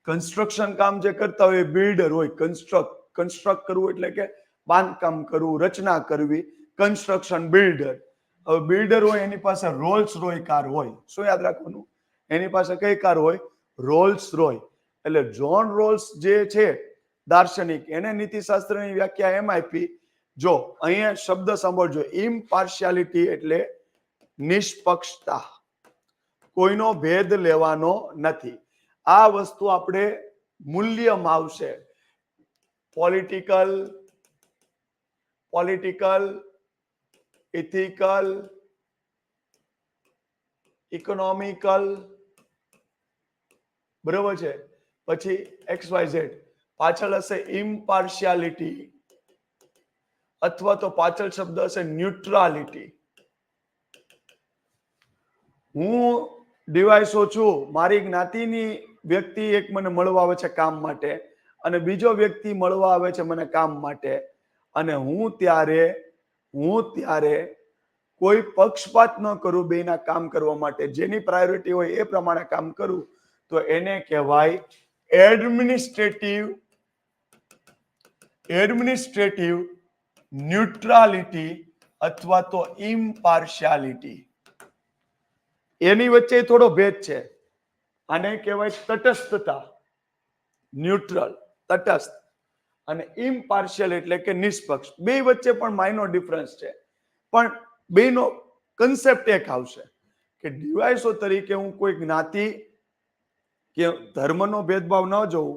કન્સ્ટ્રક્શન કામ જે કરતા હોય એ બિલ્ડર હોય. કન્સ્ટ્રક્ટ કરવું એટલે કે બાંધકામ કરવું, રચના કરવી. Construction builder. હવે બિલ્ડર હોય એની પાસે રોલ્સ રોય કાર હોય. શું યાદ રાખવાનું? એની પાસે કઈ કાર હોય? રોલ્સ રોય. એટલે જ્હોન રોલ્સ જે છે દાર્શનિક, એને નીતિશાસ્ત્રની વ્યાખ્યા એમ આપી. જો અહીંયા શબ્દ સાંભળજો, ઇમ્પાર્શિયાલિટી એટલે નિષ્પક્ષતા, કોઈનો ભેદ લેવાનો નથી. આ વસ્તુ આપણે મૂલ્યમાં આવશે. પોલિટિકલ, ઇથિકલ, ઇકોનોમિકલ, બરોબર છે. પછી XYZ પાછળ હશે ઇમ્પાર્શિયાલિટી અથવા તો પાછળ શબ્દ હશે ન્યુટ્રાલિટી. હું ડિવાઇસો છું, મારી જ્ઞાતિની વ્યક્તિ એક મને મળવા આવે છે કામ માટે અને બીજો વ્યક્તિ મળવા આવે છે મને કામ માટે, અને હું ત્યારે કોઈ પક્ષપાત ન કરું બેના કામ કરવા માટે, જેની પ્રાયોરિટી હોય એ પ્રમાણે કામ કરું, તો એને કહેવાય એડમિનિસ્ટ્રેટિવ ન્યુટ્રાલિટી અથવા તો ઇમ્પાર્શિયાલિટી. એની વચ્ચે થોડો ભેદ છે. આને કહેવાય તટસ્થતા, ન્યુટ્રલ, તટસ્થ, અને ઇમ્પાર્શિયલ એટલે કે નિષ્પક્ષ. બે વચ્ચે પણ માઇનોર ડિફરન્સ છે, પણ બેનો કન્સેપ્ટ એક આવશે કે ડિવાઇસો તરીકે હું કોઈ જ્ઞાતિ કે ધર્મનો ભેદભાવ ન જોઉં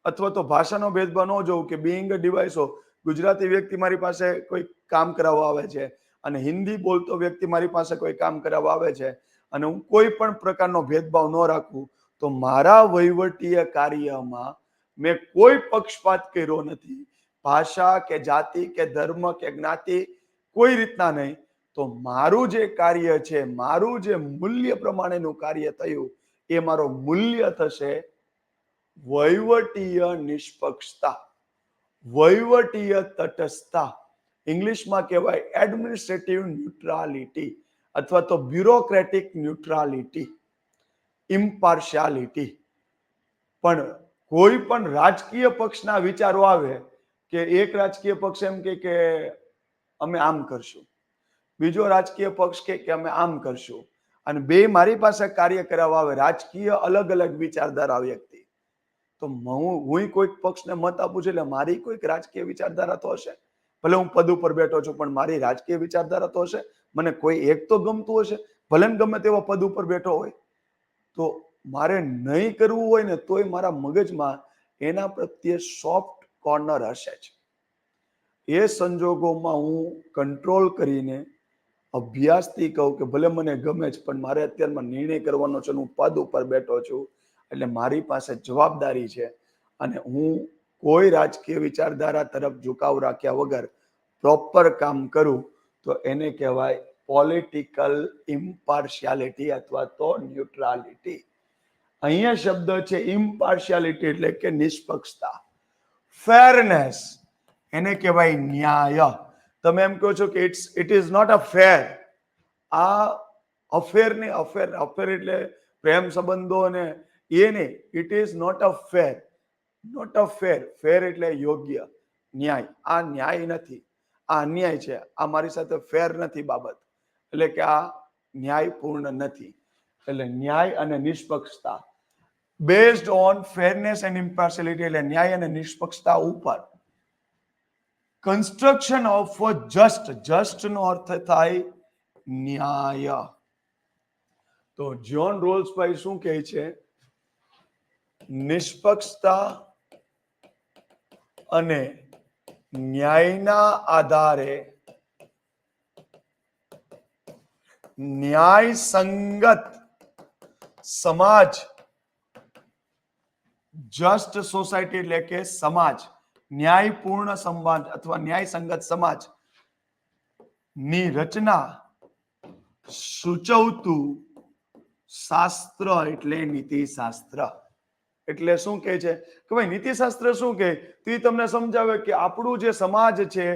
અથવા તો ભાષાનો ભેદભાવ ન જોઉં કે બીઇંગ અ ડિવાઇસો ગુજરાતી વ્યક્તિ મારી પાસે કોઈ કામ કરાવવા આવે છે અને હિન્દી બોલતો વ્યક્તિ મારી પાસે કોઈ કામ કરાવવા આવે છે અને હું કોઈ પણ પ્રકારનો ભેદભાવ ન રાખું, તો મારા વહીવટીય કાર્યમાં મેં કોઈ પક્ષપાત કર્યો નથી. ભાષા કે જાતિ કે ધર્મ કે જ્ઞાતિ કોઈ રીતના નહીં. તો મારું જે કાર્ય છે, મારું જે મૂલ્ય પ્રમાણેનું કાર્ય થયું, એ મારો મૂલ્ય થશે વહીવટીય નિષ્પક્ષતા, વહીવટીય તટસ્થતા. ઇંગ્લિશમાં કહેવાય એડમિનિસ્ટ્રેટિવ ન્યુટ્રાલિટી અથવા તો બ્યુરોક્રેટિક ન્યુટ્રાલિટી, ઇમ્પાર્શિયાલિટી. પણ કોઈ પણ રાજકીય પક્ષના વિચારો આવે કે એક રાજકીય પક્ષ એમ કે અમે આમ કરશું, બીજો રાજકીય પક્ષ કે અમે આમ કરશું, અને બે મારી પાસે કાર્ય કરાવવા આવે, રાજકીય અલગ અલગ વિચારધારા વ્યક્તિ, તો હું કોઈક પક્ષને મત આપું છું એટલે મારી કોઈક રાજકીય વિચારધારા તો હશે. ભલે હું પદ ઉપર બેઠો છું પણ મારી રાજકીય વિચારધારા તો હશે. મને કોઈ એક તો ગમતું હશે, ભલે ગમે તેવો પદ ઉપર બેઠો હોય. તો મારે નહીં કરવું હોય ને તોય મારા મગજમાં એના પ્રત્યે સોફ્ટ કોર્નર હશે જ. એ સંજોગોમાં હું કંટ્રોલ કરીને અભ્યાસથી કહું કે ભલે મને ગમે છે પણ મારે અત્યારમાં નિર્ણય કરવાનો છે, હું પદ ઉપર બેઠો છું એટલે મારી પાસે જવાબદારી છે અને હું કોઈ રાજકીય વિચારધારા તરફ ઝુકાવ રાખ્યા વગર પ્રોપર કામ કરું તો એને કહેવાય પોલિટિકલ ઇમ્પાર્શિયાલિટી અથવા તો ન્યુટ્રાલિટી. અહીંયા શબ્દ છે ઇમ્પાર્શિયાલિટી એટલે કે નિષ્પક્ષતા. ફેરનેસ એને કહેવાય ન્યાય. તમે એમ કહો છો કે ઇટ ઇઝ નોટ અ ફેર. આ અફેર ને અફેર એટલે પ્રેમ સંબંધો ને એ નહીં. It is not a fair. Not a fair. Fair એટલે યોગ્ય, ન્યાય. આ ન્યાય નથી, આ અન્યાય છે. આ મારી સાથે ફેર નથી બાબત, એટલે કે આ ન્યાયપૂર્ણ નથી. એટલે ન્યાય અને નિષ્પક્ષતા બેઝડ ઓન ફેરનેસ એન્ડ ઇમ્પાર્શિયાલિટી, એટલે ન્યાય અને નિષ્પક્ષતા ઉપર કન્સ્ટ્રક્શન ઓફ જસ્ટ નો અર્થ થાય ન્યાય. તો જ્હોન રોલ્સભાઈ શું કહે છે? નિષ્પક્ષતા અને ન્યાયના આધારે ન્યાય સંગત સમાજ, જસ્ટ સોસાયટી એટલે કે સમાજ, ન્યાયપૂર્ણ સમાજ અથવા ન્યાય સંગત સમાજ ની રચના સૂચવતું શાસ્ત્ર એટલે નીતિશાસ્ત્ર. એટલે શું કહે છે કે ભાઈ નીતિશાસ્ત્ર શું કહે? તે તમને સમજાવે કે આપણું જે સમાજ છે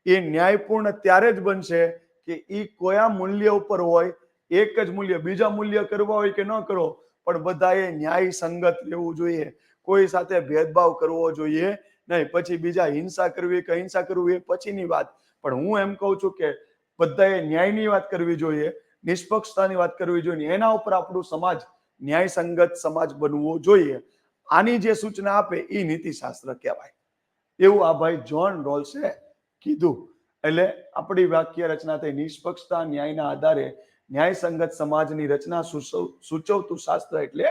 એ ન્યાયપૂર્ણ ત્યારે જ બનશે કે એ કયા મૂલ્ય ઉપર હોય. એક જ મૂલ્ય, બીજા મૂલ્ય કરવા હોય કે ન કરો, પણ બધાએ ન્યાય સંગત રહેવું જોઈએ. કોઈ સાથે ભેદભાવ કરવો જોઈએ નહીં. પછી બીજા હિંસા કરવી કે અહિંસા કરવી એ પછીની વાત, પણ હું એમ કહું છું કે બધાએ ન્યાયની વાત કરવી જોઈએ, નિષ્પક્ષતાની વાત કરવી જોઈએ. એના ઉપર આપણું સમાજ ન્યાય સંગત સમાજ બનવો જોઈએ. આની જે સૂચના આપે એ નીતિશાસ્ત્ર કહેવાય. એવું આ ભાઈ જ્હોન રોલ્સે કીધું. એટલે આપણી વાક્ય રચના થઈ નિષ્પક્ષતા ન્યાયના આધારે ન્યાય સંગત સમાજની રચના સૂચવતું શાસ્ત્ર એટલે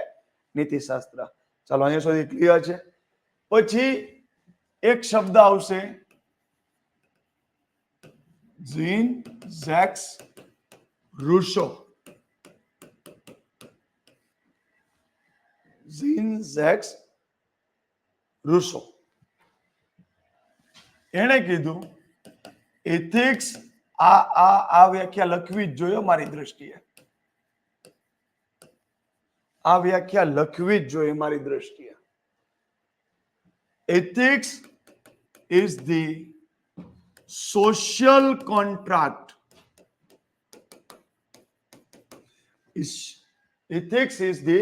નીતિશાસ્ત્ર. ચાલો અહીંયા સુધી ક્લિયર છે. પછી એક શબ્દ આવશે જીન ઝેક્સ રૂસો. જીન ઝેક્સ રૂસો એણે કીધું એથિક્સ. આ વ્યાખ્યા લખવી જ જોઈએ મારી દ્રષ્ટિએ. આ વ્યાખ્યા લખવી જ જોઈએ મારી દ્રષ્ટિએ. Ethics is the social contract. Ethics is the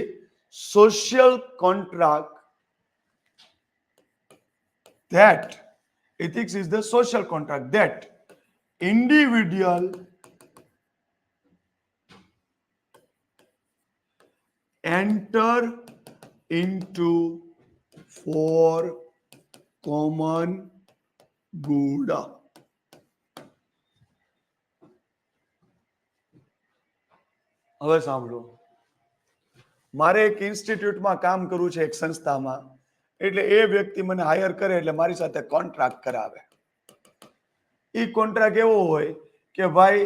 social contract that individual enter into for common good. હવે સાંભળો, મારે એક ઇન્સ્ટિટ્યૂટમાં કામ કરવું છે, એક સંસ્થામાં. એટલે એ વ્યક્તિ મને હાયર કરે એટલે મારી સાથે કોન્ટ્રાક્ટ કરાવે. એ કોન્ટ્રાક્ટ એવો હોય કે ભાઈ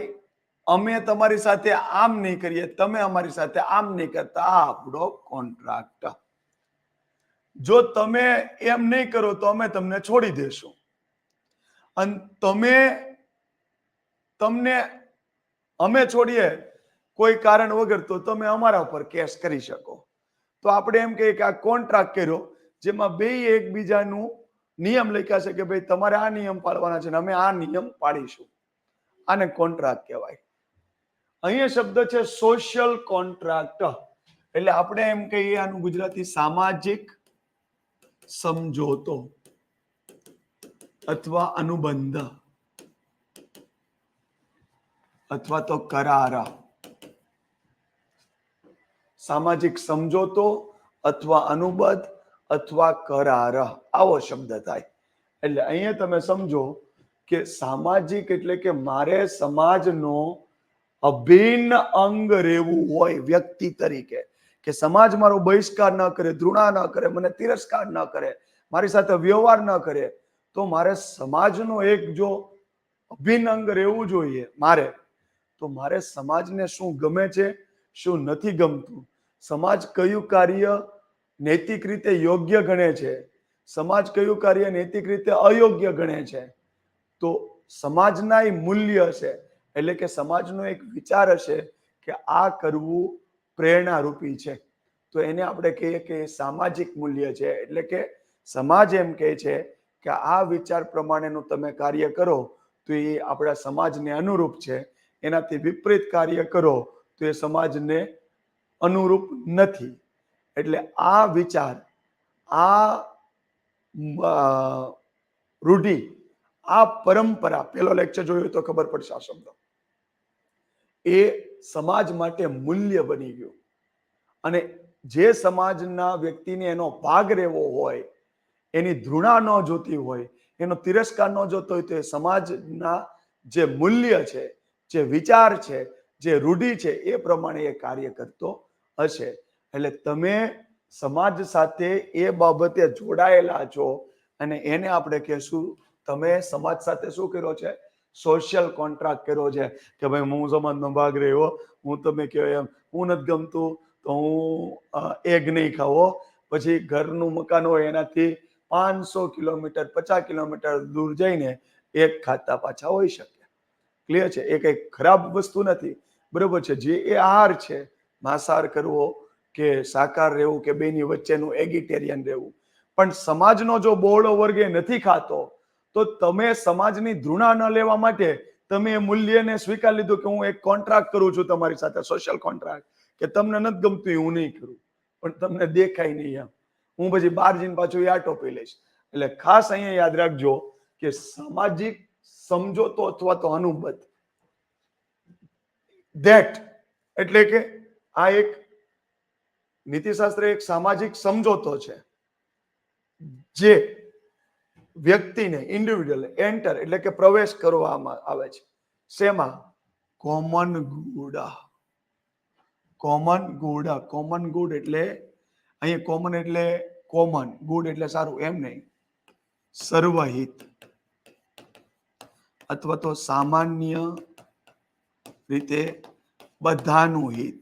અમે તમારી સાથે આમ નહીં કરીએ, તમે અમારી સાથે આમ નહીં કરતા. આ આપણો કોન્ટ્રાક્ટ. જો તમે એમ નહીં કરો તો અમે તમને છોડી દેશું, અને તમને અમે છોડીએ કોઈ કારણ વગર તો તમે અમારા ઉપર કેસ કરી શકો. તો આપણે એમ કહીએ કે આ કોન્ટ્રાક્ટ કર્યો જેમાં બે એકબીજાનું નિયમ લખ્યા છે કે ભાઈ તમારે આ નિયમ પાળવાના છે ને અમે આ નિયમ પાડીશું. આને કોન્ટ્રાક્ટ કહેવાય. અહીંયા શબ્દ છે સોશિયલ કોન્ટ્રાક્ટ. એટલે આપણે એમ કહીએ આનું ગુજરાતી સામાજિક સમજોતો અથવા અનુબંધ અથવા તો કરાર. સામાજિક સમજોતો અથવા અનુબંધ અથવા કરાર, આવો શબ્દ થાય. એટલે અહીંયા તમે સમજો કે સામાજિક એટલે કે મારે સમાજનો અભિન્ન અંગ રહેવું હોય વ્યક્તિ તરીકે, કે સમાજ મારો બહિષ્કાર ન કરે, ધૃણા ન કરે, મને તિરસ્કાર ન કરે, મારી સાથે વ્યવહાર ન કરે, તો મારે સમાજનો એક જો અભિન્ન અંગ રહેવું જોઈએ મારે, તો મારે સમાજને શું ગમે છે, શું નથી ગમતું, સમાજ કયું કાર્ય નૈતિક રીતે યોગ્ય ગણે છે, સમાજ કયું કાર્ય નૈતિક રીતે અયોગ્ય ગણે છે, તો સમાજના એ મૂલ્ય છે, એટલે કે સમાજનો એક વિચાર હશે કે આ કરવું પ્રેરણારૂપી છે, તો એને આપણે કહીએ કે સામાજિક મૂલ્ય છે. એટલે કે સમાજ એમ કહે છે કે આ વિચાર પ્રમાણેનું તમે કાર્ય કરો તો એ આપણા સમાજને અનુરૂપ છે, એનાથી વિપરીત કાર્ય કરો તો એ સમાજને અનુરૂપ નથી. એટલે આ વિચાર, આ રૂઢિ, આ પરંપરા, પેલો લેક્ચર જોયું તો ખબર પડશે આ શબ્દ, એ સમાજ માટે મૂલ્ય બની ગયું. અને જે સમાજના વ્યક્તિને એનો ભાગ રહેવો હોય, એની ધૃણા ન જોતી હોય, એનો તિરસ્કાર ન જોતો હોય, તો એ સમાજના જે મૂલ્ય છે, જે વિચાર છે, જે રૂઢિ છે, એ પ્રમાણે એ કાર્ય કરતો હશે. એટલે તમે સમાજ સાથે એ બાબતે જોડાયેલા છો, અને એને આપણે કહેશું તમે સમાજ સાથે શું કર્યો છે, સોશિયલ કોન્ટ્રાક્ટ કર્યો છે કે ભાઈ હું સમાજનો ભાગ રહ્યો, હું તમે કહો એમ, હું નથી ગમતું તો હું એગ નહીં ખાવો, પછી ઘરનું મકાન હોય એનાથી 500 કિલોમીટર 50 કિલોમીટર દૂર જઈને એક ખાતા પાછા હોઈ શકે. ક્લિયર છે? એ કઈ ખરાબ વસ્તુ નથી, બરોબર છે. જે એ આહાર છે, માંસાહાર કરવો કે શાકાહાર રહેવું કે બેની વચ્ચેનું એગિટેરિયન રહેવું, પણ સમાજનો જો બહોળો વર્ગ એ નથી ખાતો, તો તમે સમાજની ધૃણા ન લેવા માટે તમે એ મૂલ્યને સ્વીકાર લીધું કે હું એક કોન્ટ્રાક્ટ કરું છું તમારી સાથે, સોશિયલ કોન્ટ્રાક્ટ, કે તમને નથી ગમતું હું નહીં કરું, પણ તમને દેખાય નહીં એમ, હું પછી બહાર જઈને પાછું એ ટોપી લઈશ. એટલે ખાસ અહીંયા યાદ રાખજો કે સામાજિક સમજોતો અથવા તો અનુબંધ, ધેટ એટલે કે આ એક નીતિશાસ્ત્ર એક સામાજિક સમજોતો છે, જે વ્યક્તિને ઇન્ડિવિડ્યુઅલ એન્ટર એટલે કે પ્રવેશ કરવામાં આવે છે. શેમાં? Common good. Common good. Common good એટલે અહીંયા કોમન એટલે કોમન, ગુડ એટલે સારું એમ નહીં, સર્વહિત અથવા તો સામાન્ય રીતે બધાનું હિત.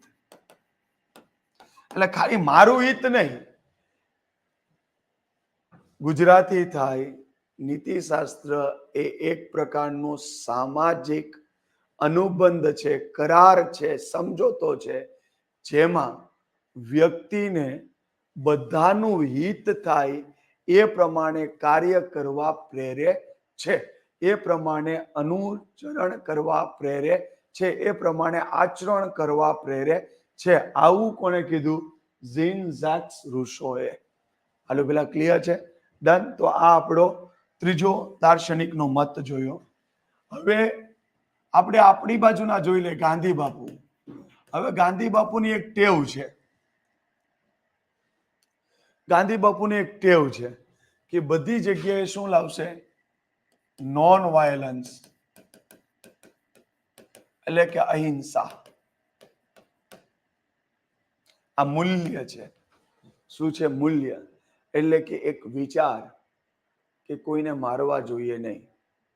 એટલે ખાલી મારું હિત નહીં, ગુજરાતી થાય નીતિશાસ્ત્ર એ એક પ્રકારનો સામાજિક અનુબંધ છે, કરાર છે, સમજોતો છે, જેમાં વ્યક્તિને બધાનું હિત થાય એ પ્રમાણે કાર્ય કરવા પ્રેરે છે, એ પ્રમાણે અનુચરણ કરવા પ્રેરે છે, એ પ્રમાણે આચરણ કરવા પ્રેરે છે. આવું કોને કીધું? ઝીન ઝાક્સ રૂસોએ. હાલો, પેલા ક્લિયર છે? ડન. તો આ આપણો ત્રીજો દાર્શનિકનો મત જોયો. હવે આપણે આપણી બાજુના જોઈ લે, ગાંધી બાપુ. હવે ગાંધી બાપુની એક ટેવ છે, ગાંધી બાપુની એક ટેવ છે કે બધી જગ્યાએ શું લાવશે? નોન વાયલન્સ, એટલે કે અહિંસા. આ મૂલ્ય છે. શું છે? મૂલ્ય. એટલે કે એક વિચાર કે કોઈને મારવા જોઈએ નહીં,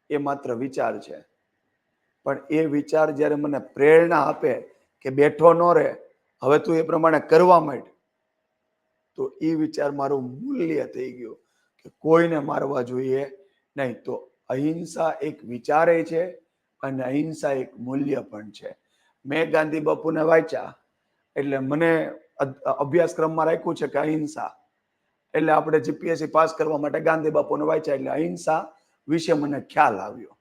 એ માત્ર વિચાર છે, પણ એ વિચાર જ્યારે મને પ્રેરણા આપે કે બેઠો ન રહે, હવે તું એ પ્રમાણે કરવા માંડ, તો એ વિચાર મારું મૂલ્ય થઈ ગયું કે કોઈને મારવા જોઈએ નહીં. તો અહિંસા એક વિચારે છે અને અહિંસા એક મૂલ્ય પણ છે. મેં ગાંધી બાપુને વાંચ્યા એટલે મને અભ્યાસક્રમમાં રાખ્યું છે કે અહિંસા એટલે આપણે જીપીએસસી પાસ કરવા માટે ગાંધી બાપુને વાંચ્યા એટલે અહિંસા વિશે મને ખ્યાલ આવ્યો.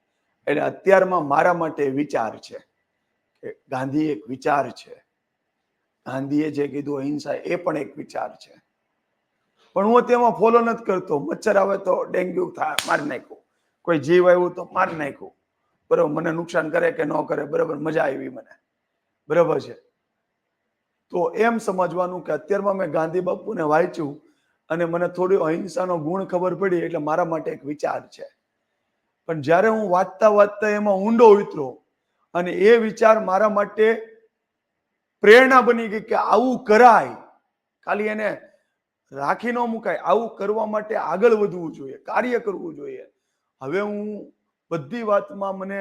એટલે અત્યારમાં મારા માટે વિચાર છે કે ગાંધી એક વિચાર છે. ગાંધીએ જે કીધું અહિંસા એ પણ એક વિચાર છે, પણ હું તેમાં ફોલો નથી કરતો. મચ્છર આવે તો ડેન્ગ્યુ થાય, મારી નાખ્યું. કોઈ જીવ આવ્યું તો મારી નાખ્યું. બરોબર, મને નુકસાન કરે કે ન કરે, બરોબર, મજા આવી મને, બરોબર છે. તો એમ સમજવાનું કે અત્યારમાં મેં ગાંધી બાપુને વાંચ્યું અને મને થોડી અહિંસાનો ગુણ ખબર પડી એટલે મારા માટે એક વિચાર છે. પણ જ્યારે હું વાંચતા વાંચતા એમાં ઊંડો ઉતરો અને એ વિચાર મારા માટે પ્રેરણા બની ગઈ કે આવું કરાય, ખાલી એને રાખી ન મુકાય. આવું કરવા માટે આગળ વધવું જોઈએ, કાર્ય કરવું જોઈએ. હવે હું બધી વાતમાં મને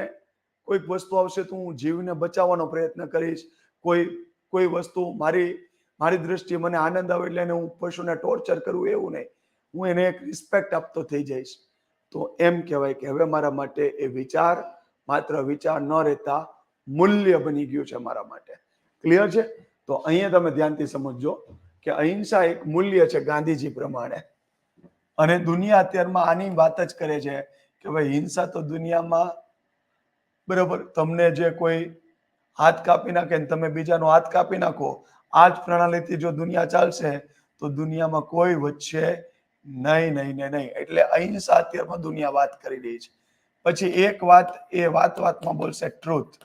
કોઈક વસ્તુ આવશે તો હું જીવને બચાવવાનો પ્રયત્ન કરીશ. કોઈ વસ્તુ મારી દ્રષ્ટિએ મને આનંદ આવે એટલે હું પશુને ટોર્ચર કરું એવું નહીં. હું એને એક રિસ્પેક્ટ આપતો થઈ જઈશ. તો એમ કહેવાય કે હવે મારા માટે એ વિચાર માત્ર વિચાર ન રહેતા મૂલ્ય બની ગયું છે મારા માટે. ક્લિયર છે? તો અહીંયા તમે ધ્યાનથી સમજજો કે અહિંસા એક મૂલ્ય છે ગાંધીજી પ્રમાણે. અને દુનિયા અત્યારમાં આની વાત જ કરે છે કે ભાઈ હિંસા તો દુનિયામાં, બરાબર, તમને જે કોઈ હાથ કાપી નાખે ને તમે બીજાનો હાથ કાપી નાખો, આ જ પ્રણાલીથી જો દુનિયા ચાલશે તો દુનિયામાં કોઈ વચ્ચે નહીં. એટલે અહિંસા અત્યારમાં દુનિયા વાત કરી રહી છે. પછી એક વાત એ વાતમાં બોલશે ટ્રુથ,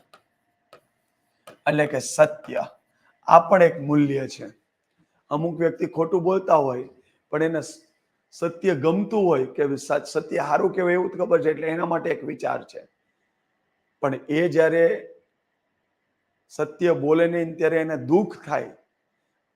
એટલે કે સત્ય. આ પણ એક મૂલ્ય છે. અમુક વ્યક્તિ ખોટું બોલતા હોય પણ એને સત્ય ગમતું હોય કે સત્ય સારું કહેવાય એવું ખબર છે એટલે એના માટે એક વિચાર છે. પણ એ જ્યારે સત્ય બોલે નહીં ત્યારે એને દુઃખ થાય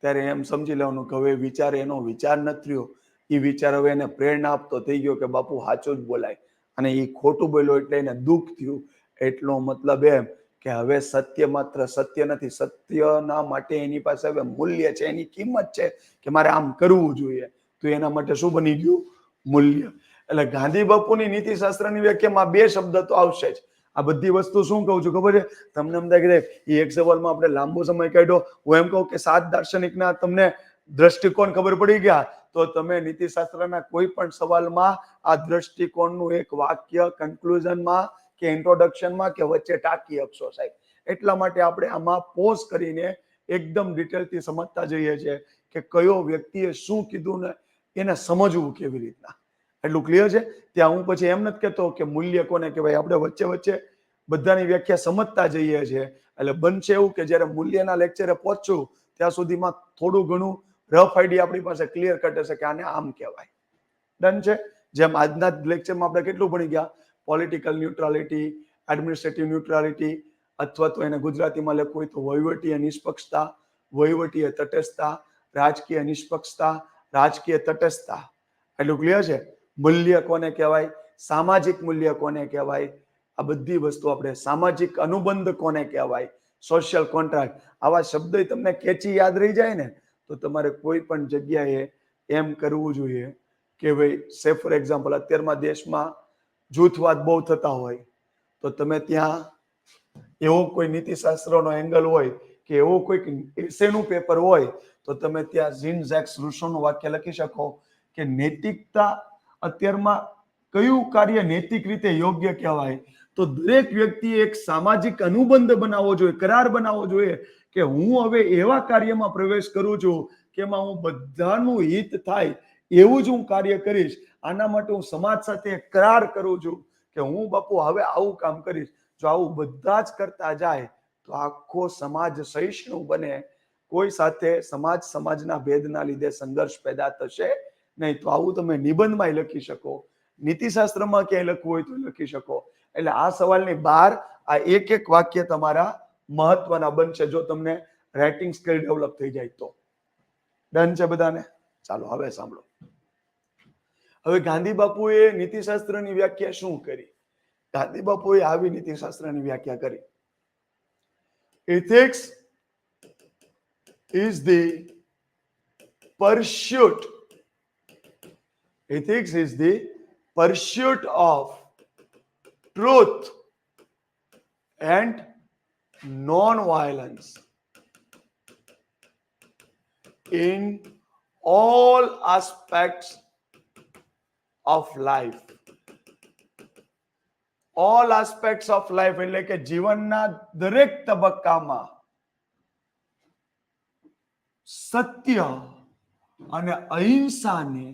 ત્યારે એમ સમજી લેવાનું કે હવે વિચાર એનો વિચાર નથી રહ્યો. એ વિચાર હવે એને પ્રેરણા આપતો થઈ ગયો કે બાપુ સાચું જ બોલાય, અને એ ખોટું બોલ્યો એટલે એને દુઃખ થયું. એટલો મતલબ એમ કે હવે સત્ય માત્ર સત્ય નથી, સત્યના માટે એની પાસે હવે મૂલ્ય છે, એની કિંમત છે કે મારે આમ કરવું જોઈએ. તો એના માટે શું બની ગયું? મૂલ્ય. એટલે ગાંધી બાપુની નીતિશાસ્ત્રની વ્યાખ્યામાં બે શબ્દ તો આવશે જ. આ બધી વસ્તુ શું કહું છું ખબર છે તમને? એમ થાય કે એ એક સવાલમાં આપણે લાંબો સમય કાઢ્યો. હું એમ કહું કે 7 દાર્શનિકના તમને દ્રષ્ટિકોણ ખબર પડી ગયા તો તમે નીતિશાસ્ત્રના કોઈ પણ સવાલમાં આ દ્રષ્ટિકોણનું એક વાક્ય કન્ક્લુઝનમાં કે ઇન્ટ્રોડક્શનમાં કે વચ્ચે ટાંકી આપશો સાહેબ. એટલા માટે આપણે આમાં પોઝ કરીને એકદમ ડિટેલથી સમજતા જઈએ છીએ કે કયો વ્યક્તિએ શું કીધું ને એને સમજવું કેવી રીતના. એટલું ક્લિયર છે? ત્યાં હું પછી એમ નથી કહેતો કે મૂલ્ય કોને કહેવાય. આપણે વચ્ચે બધાની વ્યાખ્યા સમજતા જઈએ છીએ. એટલે બનશે એવું કે જ્યારે મૂલ્યના લેક્ચરે પહોંચશું ત્યાં સુધીમાં થોડું ઘણું રફ આઈડિયા આપણી પાસે ક્લિયર કટ હશે કે આને આમ કહેવાય. ડન છે? જેમ આજના લેક્ચરમાં આપણે કેટલું ભણી ગયા, પોલિટિકલ ન્યુટ્રાલિટી, એડમિનિસ્ટ્રેટિવ ન્યુટ્રાલિટી, અથવા તો એને ગુજરાતીમાં લખવું હોય તો વહીવટીય નિષ્પક્ષતા, વહીવટીય તટસ્થતા, રાજકીય નિષ્પક્ષતા, રાજકીય તટસ્થતા. એટલું ક્લિયર છે? મૂલ્ય કોને કહેવાય, સામાજિક મૂલ્ય કોને કહેવાય, આ બધી વસ્તુ આપણે, સામાજિક અનુબંધ કોને કહેવાય, સોશિયલ કોન્ટ્રાક્ટ. આવા શબ્દ તમને કેચી યાદ રહી જાય ને તો તમારે કોઈ પણ જગ્યાએ એમ કરવું જોઈએ કે ભાઈ સે ફોર એક્ઝામ્પલ અત્યારમાં દેશમાં જૂથવાદ બહુ થતા હોય તો તમે ત્યાં એવો કોઈ નીતિશાસ્ત્રનો એંગલ હોય કે એવો કોઈક એસેનું પેપર હોય તો તમે ત્યાં જીન ઝેક્સ રૂસોનું વાક્ય લખી શકો કે નૈતિકતા અત્યારમાં કયું કાર્ય નૈતિક રીતે યોગ્ય કહેવાય. તો દરેક વ્યક્તિએ એક સામાજિક અનુબંધ બનાવવો જોઈએ, કરાર બનાવવો જોઈએ કે હું હવે એવા કાર્યમાં પ્રવેશ કરું છું કે એમાં હું બધાનું હિત થાય એવું જ હું કાર્ય કરીશ. આના માટે હું સમાજ સાથે કરાર કરું છું કે હું બાપુ હવે આવું કામ કરીશ. જો આવું બધા જ કરતા જાય તો આખો સમાજ સહિષ્ણુ બને. કોઈ સાથે સમાજના ભેદના લીધે સંઘર્ષ પેદા થશે નહીં. તો આવું તમે નિબંધમાં લખી શકો, નીતિશાસ્ત્રમાં ક્યાંય લખવું હોય તો લખી શકો. એટલે આ સવાલની બહાર આ એક વાક્ય તમારા મહત્વના બનશે જો તમને રાઇટિંગ સ્કિલ ડેવલપ થઈ જાય તો. ડન છે બધાને? ચાલો હવે સાંભળો. હવે ગાંધી બાપુએ નીતિશાસ્ત્રની વ્યાખ્યા શું કરી? ગાંધી બાપુએ આવી નીતિશાસ્ત્રની વ્યાખ્યા કરી. Ethics is the pursuit. Ethics is the pursuit of truth and non-violence in all aspects of life. All aspects of life એટલે કે જીવનના દરેક તબક્કામાં સત્ય અને અહિંસાને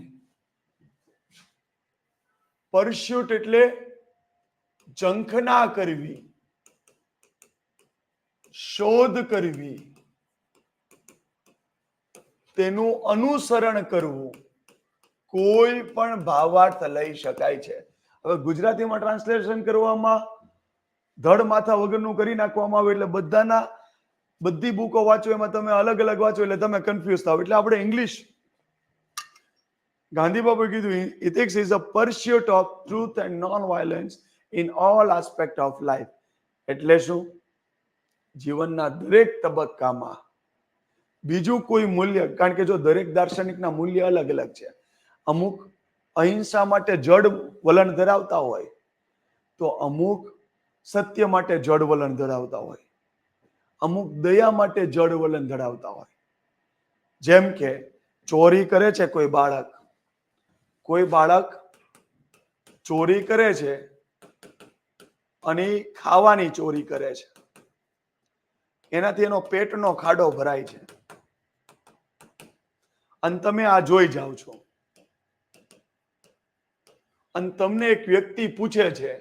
પરસ્યુટ એટલે ઝંખના કરવી, શોધ કરવી, તેનું અનુસરણ કરવું, કોઈ પણ ભાવાર્થ લઈ શકાય છે. હવે ગુજરાતીમાં ટ્રાન્સલેશન કરવામાં ધડ માથા વગરનું કરી નાખવામાં આવે એટલે બધી બુકો વાંચો એમાં તમે અલગ અલગ વાંચો એટલે તમે કન્ફ્યુઝ થાવ. એટલે આપણે ઇંગ્લિશ, ગાંધી બાપુએ કીધું ethics is a pursuit of truth and non-violence in all aspect of life. એટલે શું? જીવનના દરેક તબક્કામાં બીજું કોઈ મૂલ્ય, કારણ કે જો દરેક દાર્શનિકના મૂલ્ય અલગ અલગ છે. અમુક અહિંસા માટે જડ વલણ ધરાવતા હોય તો અમુક સત્ય માટે જડ વલણ ધરાવતા હોય, અમુક દયા માટે જડ વલણ ધરાવતા હોય. જેમ કે ચોરી કરે છે કોઈ બાળક ચોરી કરે છે અને ખાવાની ચોરી કરે છે, એનાથી એનો પેટનો ખાડો ભરાય છે અને તમે આ જોઈ જાઓ છો અને તમને એક વ્યક્તિ પૂછે છે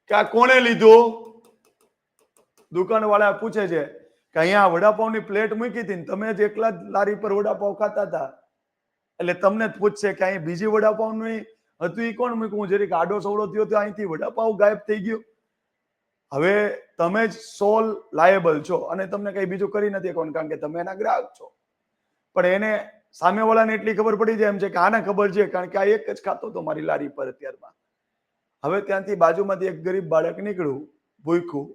કે આ કોણે લીધું? દુકાનવાળા પૂછે છે કે અહીંયા વડાપાવની પ્લેટ મૂકી હતી ને તમે જ એકલા જ લારી પર વડાપાવ ખાતા હતા, એટલે તમને જ પૂછશે કે અહીં બીજી વડાપાવની હતું એ કોણ મૂક્યું? હું જરીક આડો સવડો થયો તો અહીંથી વડાપાવ ગાયબ થઈ ગયો. હવે તમે જ સોલ લાયેબલ છો અને તમને કઈ બીજું કરી નથી કોણ, કારણ કે તમે એના ગ્રાહક છો. પણ એને સામેવાળાને એટલી ખબર પડી જાય એમ છે કે આને ખબર છે કારણ કે આ એક જ ખાતો હતો મારી લારી પર અત્યારમાં. હવે ત્યાંથી બાજુમાંથી એક ગરીબ બાળક નીકળ્યું, ભૂખ્યું,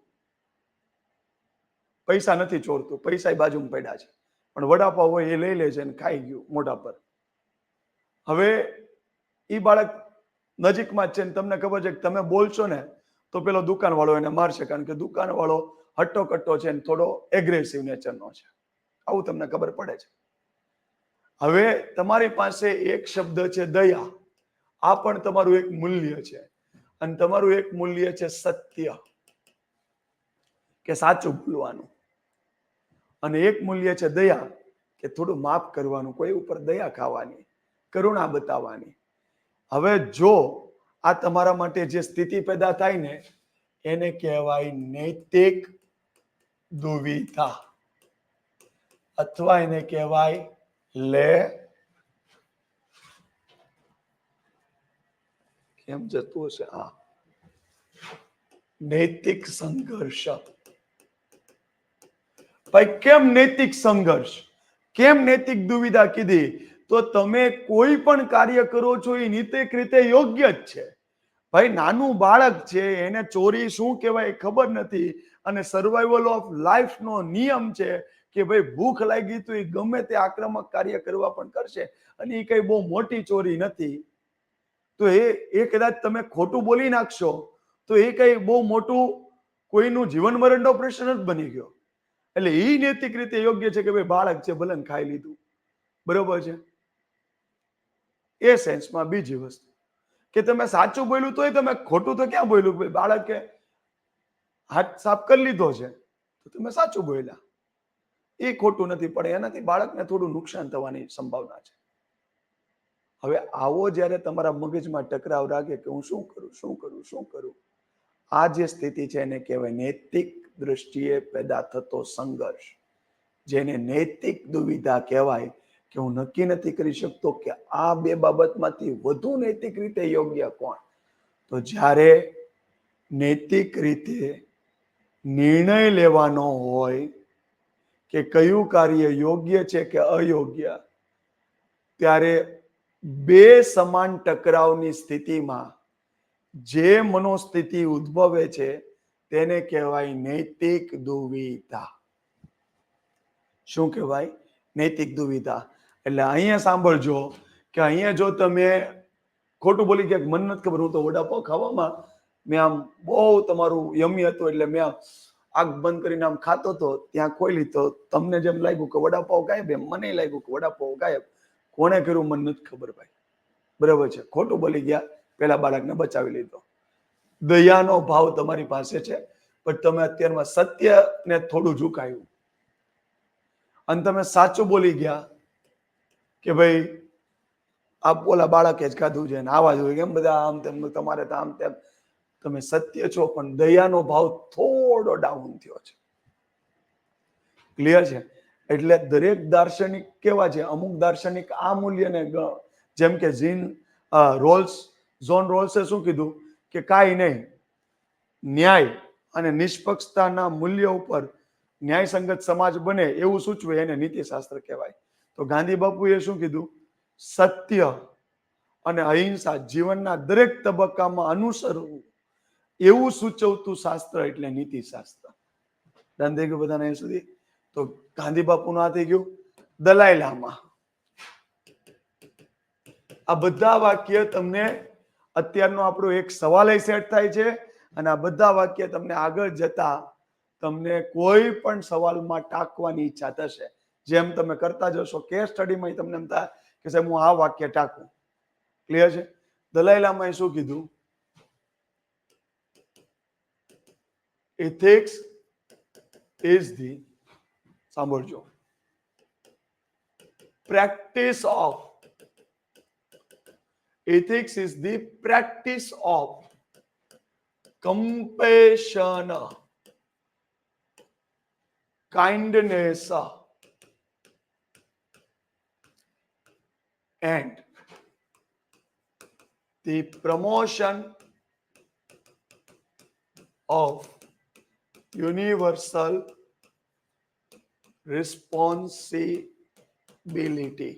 પૈસા નથી ચોરતું, પૈસા બાજુમાં પડ્યા છે, પણ વડાપાવ હોય એ લઈ લે છે અને ખાઈ ગયું મોઢા પર. હવે એ બાળક નજીકમાં જ છે ને તમને ખબર છે કે તમે બોલશો ને તો પેલો દુકાનવાળો એને મારશે, કારણ કે દુકાનવાળો હટ્ટો કટ્ટો છે ને થોડો એગ્રેસિવ નેચરનો છે, આવું તમને ખબર પડે છે. હવે તમારી પાસે એક શબ્દ છે દયા, આ પણ તમારું એક મૂલ્ય છે અને તમારું એક મૂલ્ય છે સત્ય, કે સાચું બોલવાનું, અને એક મૂલ્ય છે દયા, કે થોડું માફ કરવાનું, કોઈ ઉપર દયા ખાવાની, કરુણા બતાવવાની. હવે જો આ તમારા માટે જે સ્થિતિ પેદા થાય ને એને કહેવાય નૈતિક દુવિધા, અથવા એને કહેવાય કેમ જતું હશે નૈતિક સંઘર્ષ. ભાઈ કેમ નૈતિક સંઘર્ષ, કેમ નૈતિક દુવિધા કીધી? તો તમે કોઈ પણ કાર્ય કરો છો એ નૈતિક રીતે યોગ્ય જ છે. ભાઈ નાનું બાળક છે એને ચોરી શું કહેવાય ખબર નથી, અને સર્વાઈવલ ઓફ લાઈફ નો નિયમ છે કે ભાઈ ભૂખ લાગી તો એ ગમે તે આક્રમક કાર્ય કરવા પણ કરશે, અને એ કઈ બહુ મોટી ચોરી નથી. તો એ કદાચ તમે ખોટું બોલી નાખશો તો એ કઈ બહુ મોટું કોઈનું જીવન મરણનો પ્રશ્ન જ બની ગયો. એટલે એ નૈતિક રીતે યોગ્ય છે કે ભાઈ બાળક છે ભલે ખાઈ લીધું, બરોબર છે. એ સેન્સમાં બીજી વસ્તુ કે તમે સાચું બોલ્યું તોય તમે ખોટું તો ક્યાં બોલ્યું? ભાઈ બાળકે હાથ સાફ કરી લીધો છે તો તમે સાચું બોલ્યા, એ ખોટું નથી, પણ એનાથી બાળકને થોડું નુકસાન થવાની સંભાવના છે. હવે આવો જ્યારે તમારા મગજમાં ટકરાવ રાખે કે હું શું કરું, આ જે સ્થિતિ છે એને કહેવાય નૈતિક દ્રષ્ટિએ પેદા થતો સંઘર્ષ, જેને નૈતિક દુવિધા કહેવાય, કે હું નક્કી નથી કરી શકતો કે આ બે બાબતમાંથી વધુ નૈતિક રીતે યોગ્ય કોણ. તો જ્યારે નૈતિક રીતે નિર્ણય લેવાનો હોય કે કયું કાર્ય યોગ્ય છે કે અયોગ્ય, ત્યારે બે સમાન ટકરાવની સ્થિતિમાં જે મનોસ્થિતિ ઉદ્ભવે છે તેને કહેવાય નૈતિક દુવિધા. શું કહેવાય? નૈતિક દુવિધા. એટલે અહીંયા સાંભળજો કે અહીંયા જો તમે ખોટું બોલી ગયા, મને નથી ખબર, હું તો વડાપાવ ખાવામાં મેં આમ બહુ તમારું યમી હતું એટલે મેં આમ આગ બંધ કરીને આમ ખાતો હતો, ત્યાં ખોલી તો તમને જેમ લાગ્યું કે વડાપાવ ગાયબ, એમ મને લાગ્યું કે વડાપાવ ગાયબ. કોણે કર્યું મને નથી ખબર ભાઈ, બરાબર છે. ખોટું બોલી ગયા, પેલા બાળકને બચાવી લીધો. દયાનો ભાવ તમારી પાસે છે, પણ તમે અત્યારમાં સત્યને થોડું ઝુકાયું અને તમે સાચું બોલી ગયા કે ભાઈ આ ઓલા બાળકે જ ખાધું છે ને આવા જોઈએ, કેમ બધા આમ તેમ, તમારે તો આમ તેમ. તમે સત્ય છો પણ દયાનો ભાવ થોડો ડાઉન થયો છે. ક્લિયર છે? એટલે દરેક દાર્શનિક કેવા છે, અમુક દાર્શનિક આ મૂલ્યને, જેમ કે જોન રોલ્સે શું કીધું કે કાંઈ નહીં, ન્યાય અને નિષ્પક્ષતાના મૂલ્ય ઉપર ન્યાયસંગત સમાજ બને એવું સૂચવે એને નીતિશાસ્ત્ર કહેવાય. તો ગાંધી બાપુએ શું કીધું? સત્ય અને અહિંસા જીવનના દરેક તબક્કામાં અનુસરવું એવું સૂચવતું શાસ્ત્ર એટલે નીતિશાસ્ત્ર. ધ્યાન થઈ ગયું બધાને અહીં સુધી? તો ગાંધી બાપુનું આ થઈ ગયું. દલાઈ લામા, આ બધા વાક્ય તમને અત્યારનો આપણો એક સવાલ સેટ થાય છે, અને આ બધા વાક્ય તમને આગળ જતા તમને કોઈ પણ સવાલમાં ટાંકવાની ઈચ્છા થશે. જેમ તમે કરતા જશો કેસ સ્ટડીમાં તમને એમ થાય કે સાહેબ હું આ વાક્ય ટાંકું. ક્લિયર છે? દલાઈ લામાએ શું કીધું? ethics is the, સાંભળજો, practice of, ethics is the practice of compassion, kindness and the promotion of universal responsibility.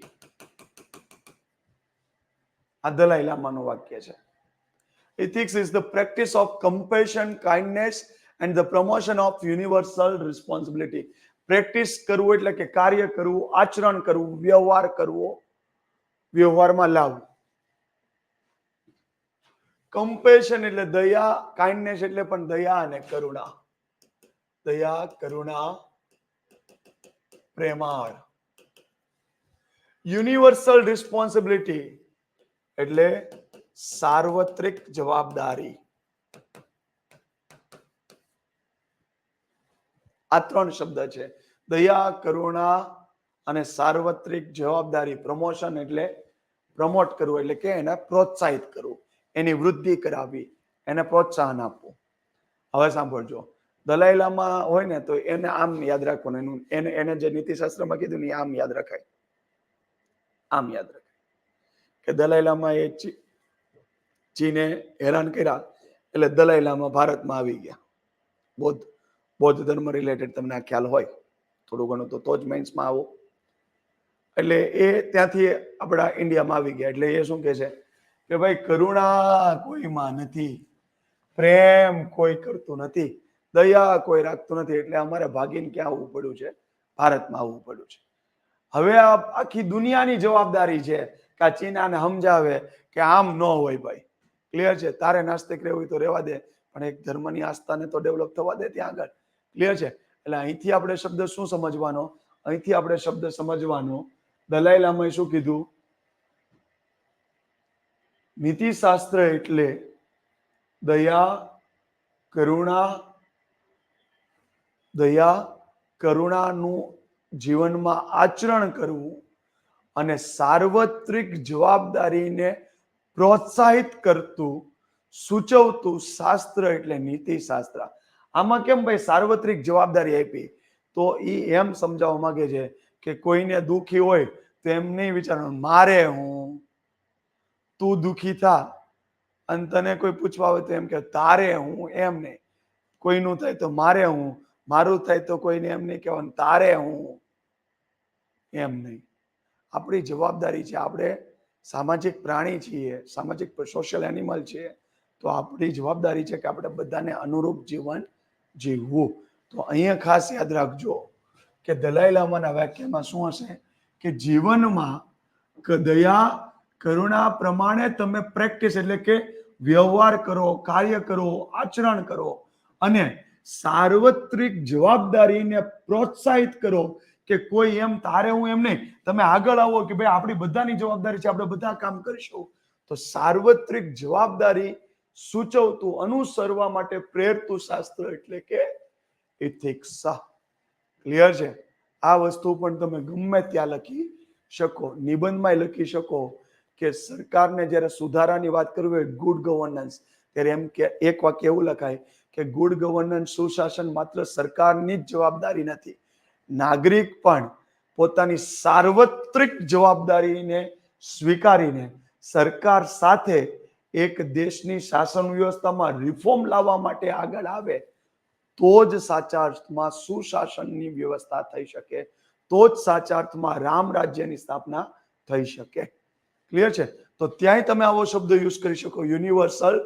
આ દલાઈ લામાનું વાક્ય છે. Ethics is the practice of compassion, kindness and the promotion of universal responsibility. Practice કરવું એટલે કે કાર્ય કરવું, આચરણ કરવું, વ્યવહાર કરવો, વ્યવહારમાં લાવવું. કમ્પેશન એટલે દયા, કાઇન્ડનેસ એટલે પણ દયા અને કરુણા. દયા, કરુણા, પ્રેમાળ. યુનિવર્સલ રિસ્પોન્સિબિલિટી એટલે સાર્વત્રિક જવાબદારી. આ ત્રણ શબ્દ છે: દયા, કરુણા અને સાર્વત્રિક જવાબદારી. પ્રમોશન એટલે પ્રમોટ કરવું, એટલે કે એને પ્રોત્સાહિત કરવું, એની વૃદ્ધિ કરાવવી, એને પ્રોત્સાહન આપવું. હવે સાંભળજો, દલાઈ લામા હોય ને તો એને આમ યાદ રાખવાનું. એને જે નીતિશાસ્ત્રમાં કીધું ને આમ યાદ રખાય. આમ યાદ રખાય કે દલાઈ લામા એ ચીને હેરાન કર્યા એટલે દલાઈ લામા ભારતમાં આવી ગયા. બૌદ્ધ ધર્મ રિલેટેડ તમને આ ખ્યાલ હોય થોડું ઘણું તો જ માઇન્સમાં આવો. એટલે એ ત્યાંથી આપણા ઇન્ડિયામાં આવી ગયા. એટલે એ શું કહે છે કે ભાઈ કરુણા કોઈમાં નથી, પ્રેમ કોઈ કરતું નથી, દયા કોઈ રાખતું નથી, એટલે અમારે ભાગીને ક્યાં આવવું પડ્યું છે? ભારતમાં આવવું પડ્યું છે. હવે આ આખી દુનિયાની જવાબદારી છે કે આ ચીનાને સમજાવે કે આમ ન હોય ભાઈ. ક્લિયર છે? તારે નાસ્તિક રહેવું તો રહેવા દે, પણ એક ધર્મની આસ્થાને તો ડેવલપ થવા દે ત્યાં આગળ. ક્લિયર છે? એટલે અહીંથી આપણે શબ્દ શું સમજવાનો? અહીંથી આપણે શબ્દ સમજવાનો, દલાઈ લામાએ શું કીધું? નીતિશાસ્ત્ર એટલે દયા, કરુણાનું જીવનમાં આચરણ કરવું અને સાર્વત્રિક જવાબદારીને પ્રોત્સાહિત કરતું, સૂચવતું શાસ્ત્ર એટલે નીતિશાસ્ત્ર. આમાં કેમ ભાઈ સાર્વત્રિક જવાબદારી આપી? તો એ એમ સમજાવવા માંગે છે કે કોઈને દુઃખી હોય તો એમ નહીં વિચારવાનું મારે હું, તું દુઃખી થા, અને તને કોઈ પૂછવા હોય તો એમ કે તારે હું, એમ નહીં. કોઈનું થાય તો મારે હું, મારું થાય તો કોઈને એમ નહીં કહેવાનું તારે હું, એમ નહીં. આપણી જવાબદારી છે, આપણે સામાજિક પ્રાણી છીએ, સામાજિક સોશિયલ એનિમલ છીએ, તો આપણી જવાબદારી છે કે આપણે બધાને અનુરૂપ જીવન જીવવું. તો અહીંયા ખાસ યાદ રાખજો કે દલાઈ લામાના વાક્યમાં શું હશે કે જીવનમાં દયા, કરુણા પ્રમાણે તમે પ્રેક્ટિસ એટલે કે વ્યવહાર કરો, કાર્ય કરો, આચરણ કરો, અને સાર્વત્રિક જવાબદારીને પ્રોત્સાહિત કરો કે કોઈ એમ તારે હું એમ નહીં, તમે આગળ આવો કે ભાઈ આપણી બધાની જવાબદારી છે, આપણે બધા કામ કરીશું. તો સાર્વત્રિક જવાબદારી સૂચવતું, અનુસરવા માટે પ્રેરતું શાસ્ત્ર એટલે કે એથિક્સ. ક્લિયર છે? આ વસ્તુ પણ તમે ગમે ત્યાં લખી શકો, નિબંધમાં લખી શકો કે સરકારને જ્યારે સુધારાની વાત કરવી હોય, ગુડ ગવર્નન્સ, ત્યારે એમ કે એક વાક્ય એવું લખાય કે ગુડ ગવર્નન્સ, સુશાસન માત્ર સરકારની જ જવાબદારી નથી, નાગરિક પણ પોતાની સાર્વત્રિક જવાબદારીને સ્વીકારીને સરકાર સાથે એક દેશની શાસન વ્યવસ્થામાં રિફોર્મ લાવવા માટે આગળ આવે તો જ સાચા અર્થમાં સુશાસનની વ્યવસ્થા થઈ શકે, તો જ સાચા અર્થમાં રામ રાજ્યની સ્થાપના થઈ શકે. ક્લિયર છે? તો ત્યાંય તમે આવો શબ્દ યુઝ કરી શકો, universal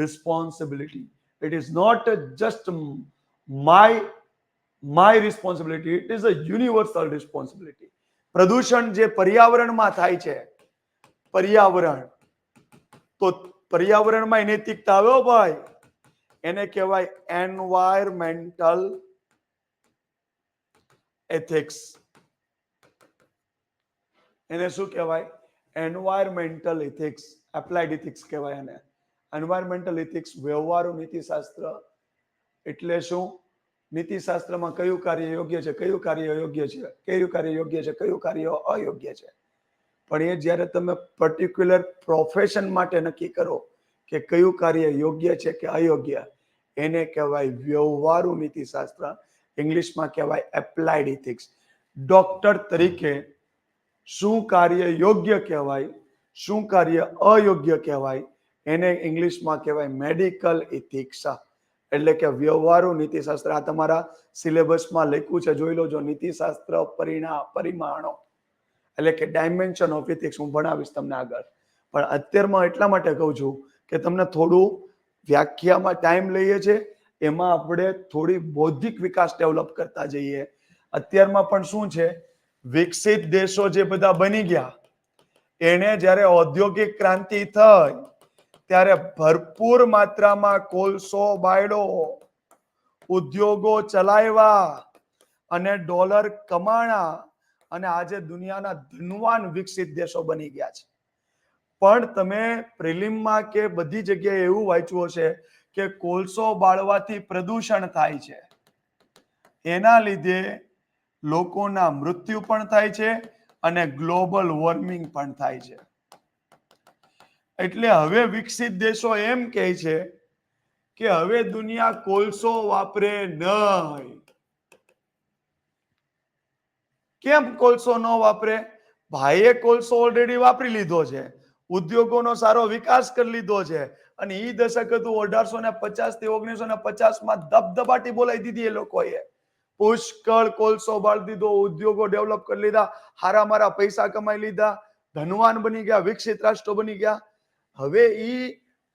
responsibility. It is not just my responsibility, it is a universal responsibility. પ્રદૂષણ જે પર્યાવરણમાં થાય છે, પર્યાવરણ, તો પર્યાવરણમાં નૈતિકતા આવ્યો ભાઈ, એને કહેવાય એન્વાયરમેન્ટલ એથિક્સ. એને શું કહેવાય? એન્વાયરમેન્ટલ ઇથિક્સ, એપ્લાઇડ ઇથિક્સ કહેવાય એને. એન્વાયરમેન્ટલ ઇથિક્સ વ્યવહારુ નીતિશાસ્ત્ર. એટલે શું? નીતિશાસ્ત્રમાં કયું કાર્ય યોગ્ય છે, કયું કાર્ય અયોગ્ય છે, કયું કાર્ય યોગ્ય છે, કયું કાર્ય અયોગ્ય છે. પણ એ જ્યારે તમે પર્ટિક્યુલર પ્રોફેશન માટે નક્કી કરો કે કયું કાર્ય યોગ્ય છે કે અયોગ્ય, એને કહેવાય વ્યવહારુ નીતિશાસ્ત્ર. ઇંગ્લિશમાં કહેવાય એપ્લાઇડ ઇથિક્સ. ડોક્ટર તરીકે શું કાર્ય યોગ્ય કહેવાય, શું કાર્ય અયોગ્ય કહેવાય, એને ઇંગ્લિશમાં કહેવાય મેડિકલ ઇથિક્સ. એટલે કે વ્યવહારુ નીતિશાસ્ત્ર. આ તમારા સિલેબસમાં લખ્યું છે, જોઈ લો. જો નીતિશાસ્ત્ર પરિમાણો એટલે કે ડાયમેન્શન ઓફ ઇથિક્સ હું ભણાવીશ તમને આગળ. પણ અત્યારમાં એટલા માટે કહું છું કે તમને થોડું વ્યાખ્યામાં ટાઈમ લઈએ છે, એમાં આપણે થોડી બૌદ્ધિક વિકાસ ડેવલપ કરતા જઈએ. અત્યારમાં પણ શું છે, વિકસિત દેશો જે બધા બની ગયા, એને જ્યારે ઔદ્યોગિક ક્રાંતિ થઈ ત્યારે ભરપૂર માત્રામાં કોલસો બાળ્યો, ઉદ્યોગો ચલાવ્યા અને ડોલર કમાણા, અને આજે દુનિયાના ધનવાન વિકસિત દેશો બની ગયા છે. પણ તમે પ્રિલિમમાં કે બધી જગ્યાએ એવું વાંચ્યું હશે કે કોલસો બાળવાથી પ્રદૂષણ થાય છે, એના લીધે લોકોના મૃત્યુ પણ થાય છે અને ગ્લોબલ વોર્મિંગ પણ થાય છે. એટલે હવે વિકસિત દેશો એમ કહે છે કે હવે દુનિયા કોલસો વાપરે નહીં. કેમ કોલસો ન વાપરે? ભાઈએ કોલસો ઓલરેડી વાપરી લીધો છે, ઉદ્યોગોનો સારો વિકાસ કરી લીધો છે, અને ઈ દશક હતું 1850 થી 1950 ધબધબાટી બોલાવી દીધી એ લોકોએ. પુષ્કળ કોલસો બાળી દીધો, ઉદ્યોગો ડેવલપ કરી લીધા, હારા મારા પૈસા કમાઈ લીધા, ધનવાન બની ગયા, વિકસિત રાષ્ટ્રો બની ગયા. હવે ઈ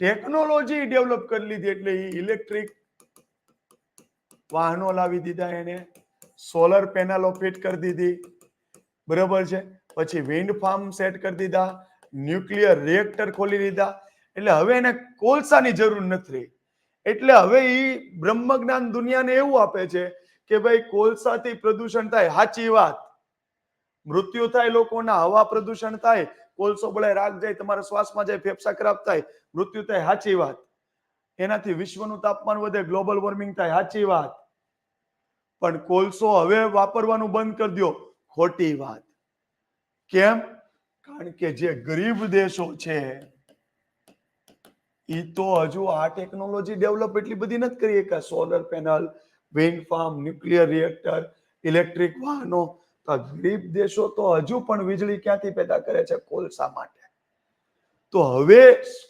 ટેકનોલોજી ડેવલપ કરી લીધી, એટલે ઈ ઇલેક્ટ્રિક વાહનો લાવી દીધા, એને સોલર પેનલો ફિટ કરી દીધી, બરાબર છે. પછી વિન્ડ ફાર્મ સેટ કરી દીધા, ન્યુક્લિયર રિએક્ટર ખોલી દીધા. એટલે હવે એને કોલસાની જરૂર નથી. એટલે હવે ઈ બ્રહ્મજ્ઞાન દુનિયાને એવું આપે છે કે ભાઈ કોલસાથી પ્રદૂષણ થાય, સાચી વાત. મૃત્યુ થાય લોકોના, હવા પ્રદૂષણ થાય, કોલસો બળે રાખ જાય, તમારા શ્વાસમાં જાય, ફેફસા ખરાબ થાય, મૃત્યુ થાય, સાચી વાત. એનાથી વિશ્વનું તાપમાન વધે, ગ્લોબલ વોર્મિંગ થાય, સાચી વાત. પણ કોલસો હવે વાપરવાનું બંધ કરી દો, ખોટી વાત. કેમ? કારણ કે જે ગરીબ દેશો છે એ તો હજુ આ ટેકનોલોજી ડેવલપ એટલી બધી નથી કરી કે solar panel, wind farm, nuclear reactor, electric વાહનો. ગરીબ દેશો તો હજુ પણ વીજળી ક્યાંથી પેદા કરે છે? કોલસા માટે. તો હવે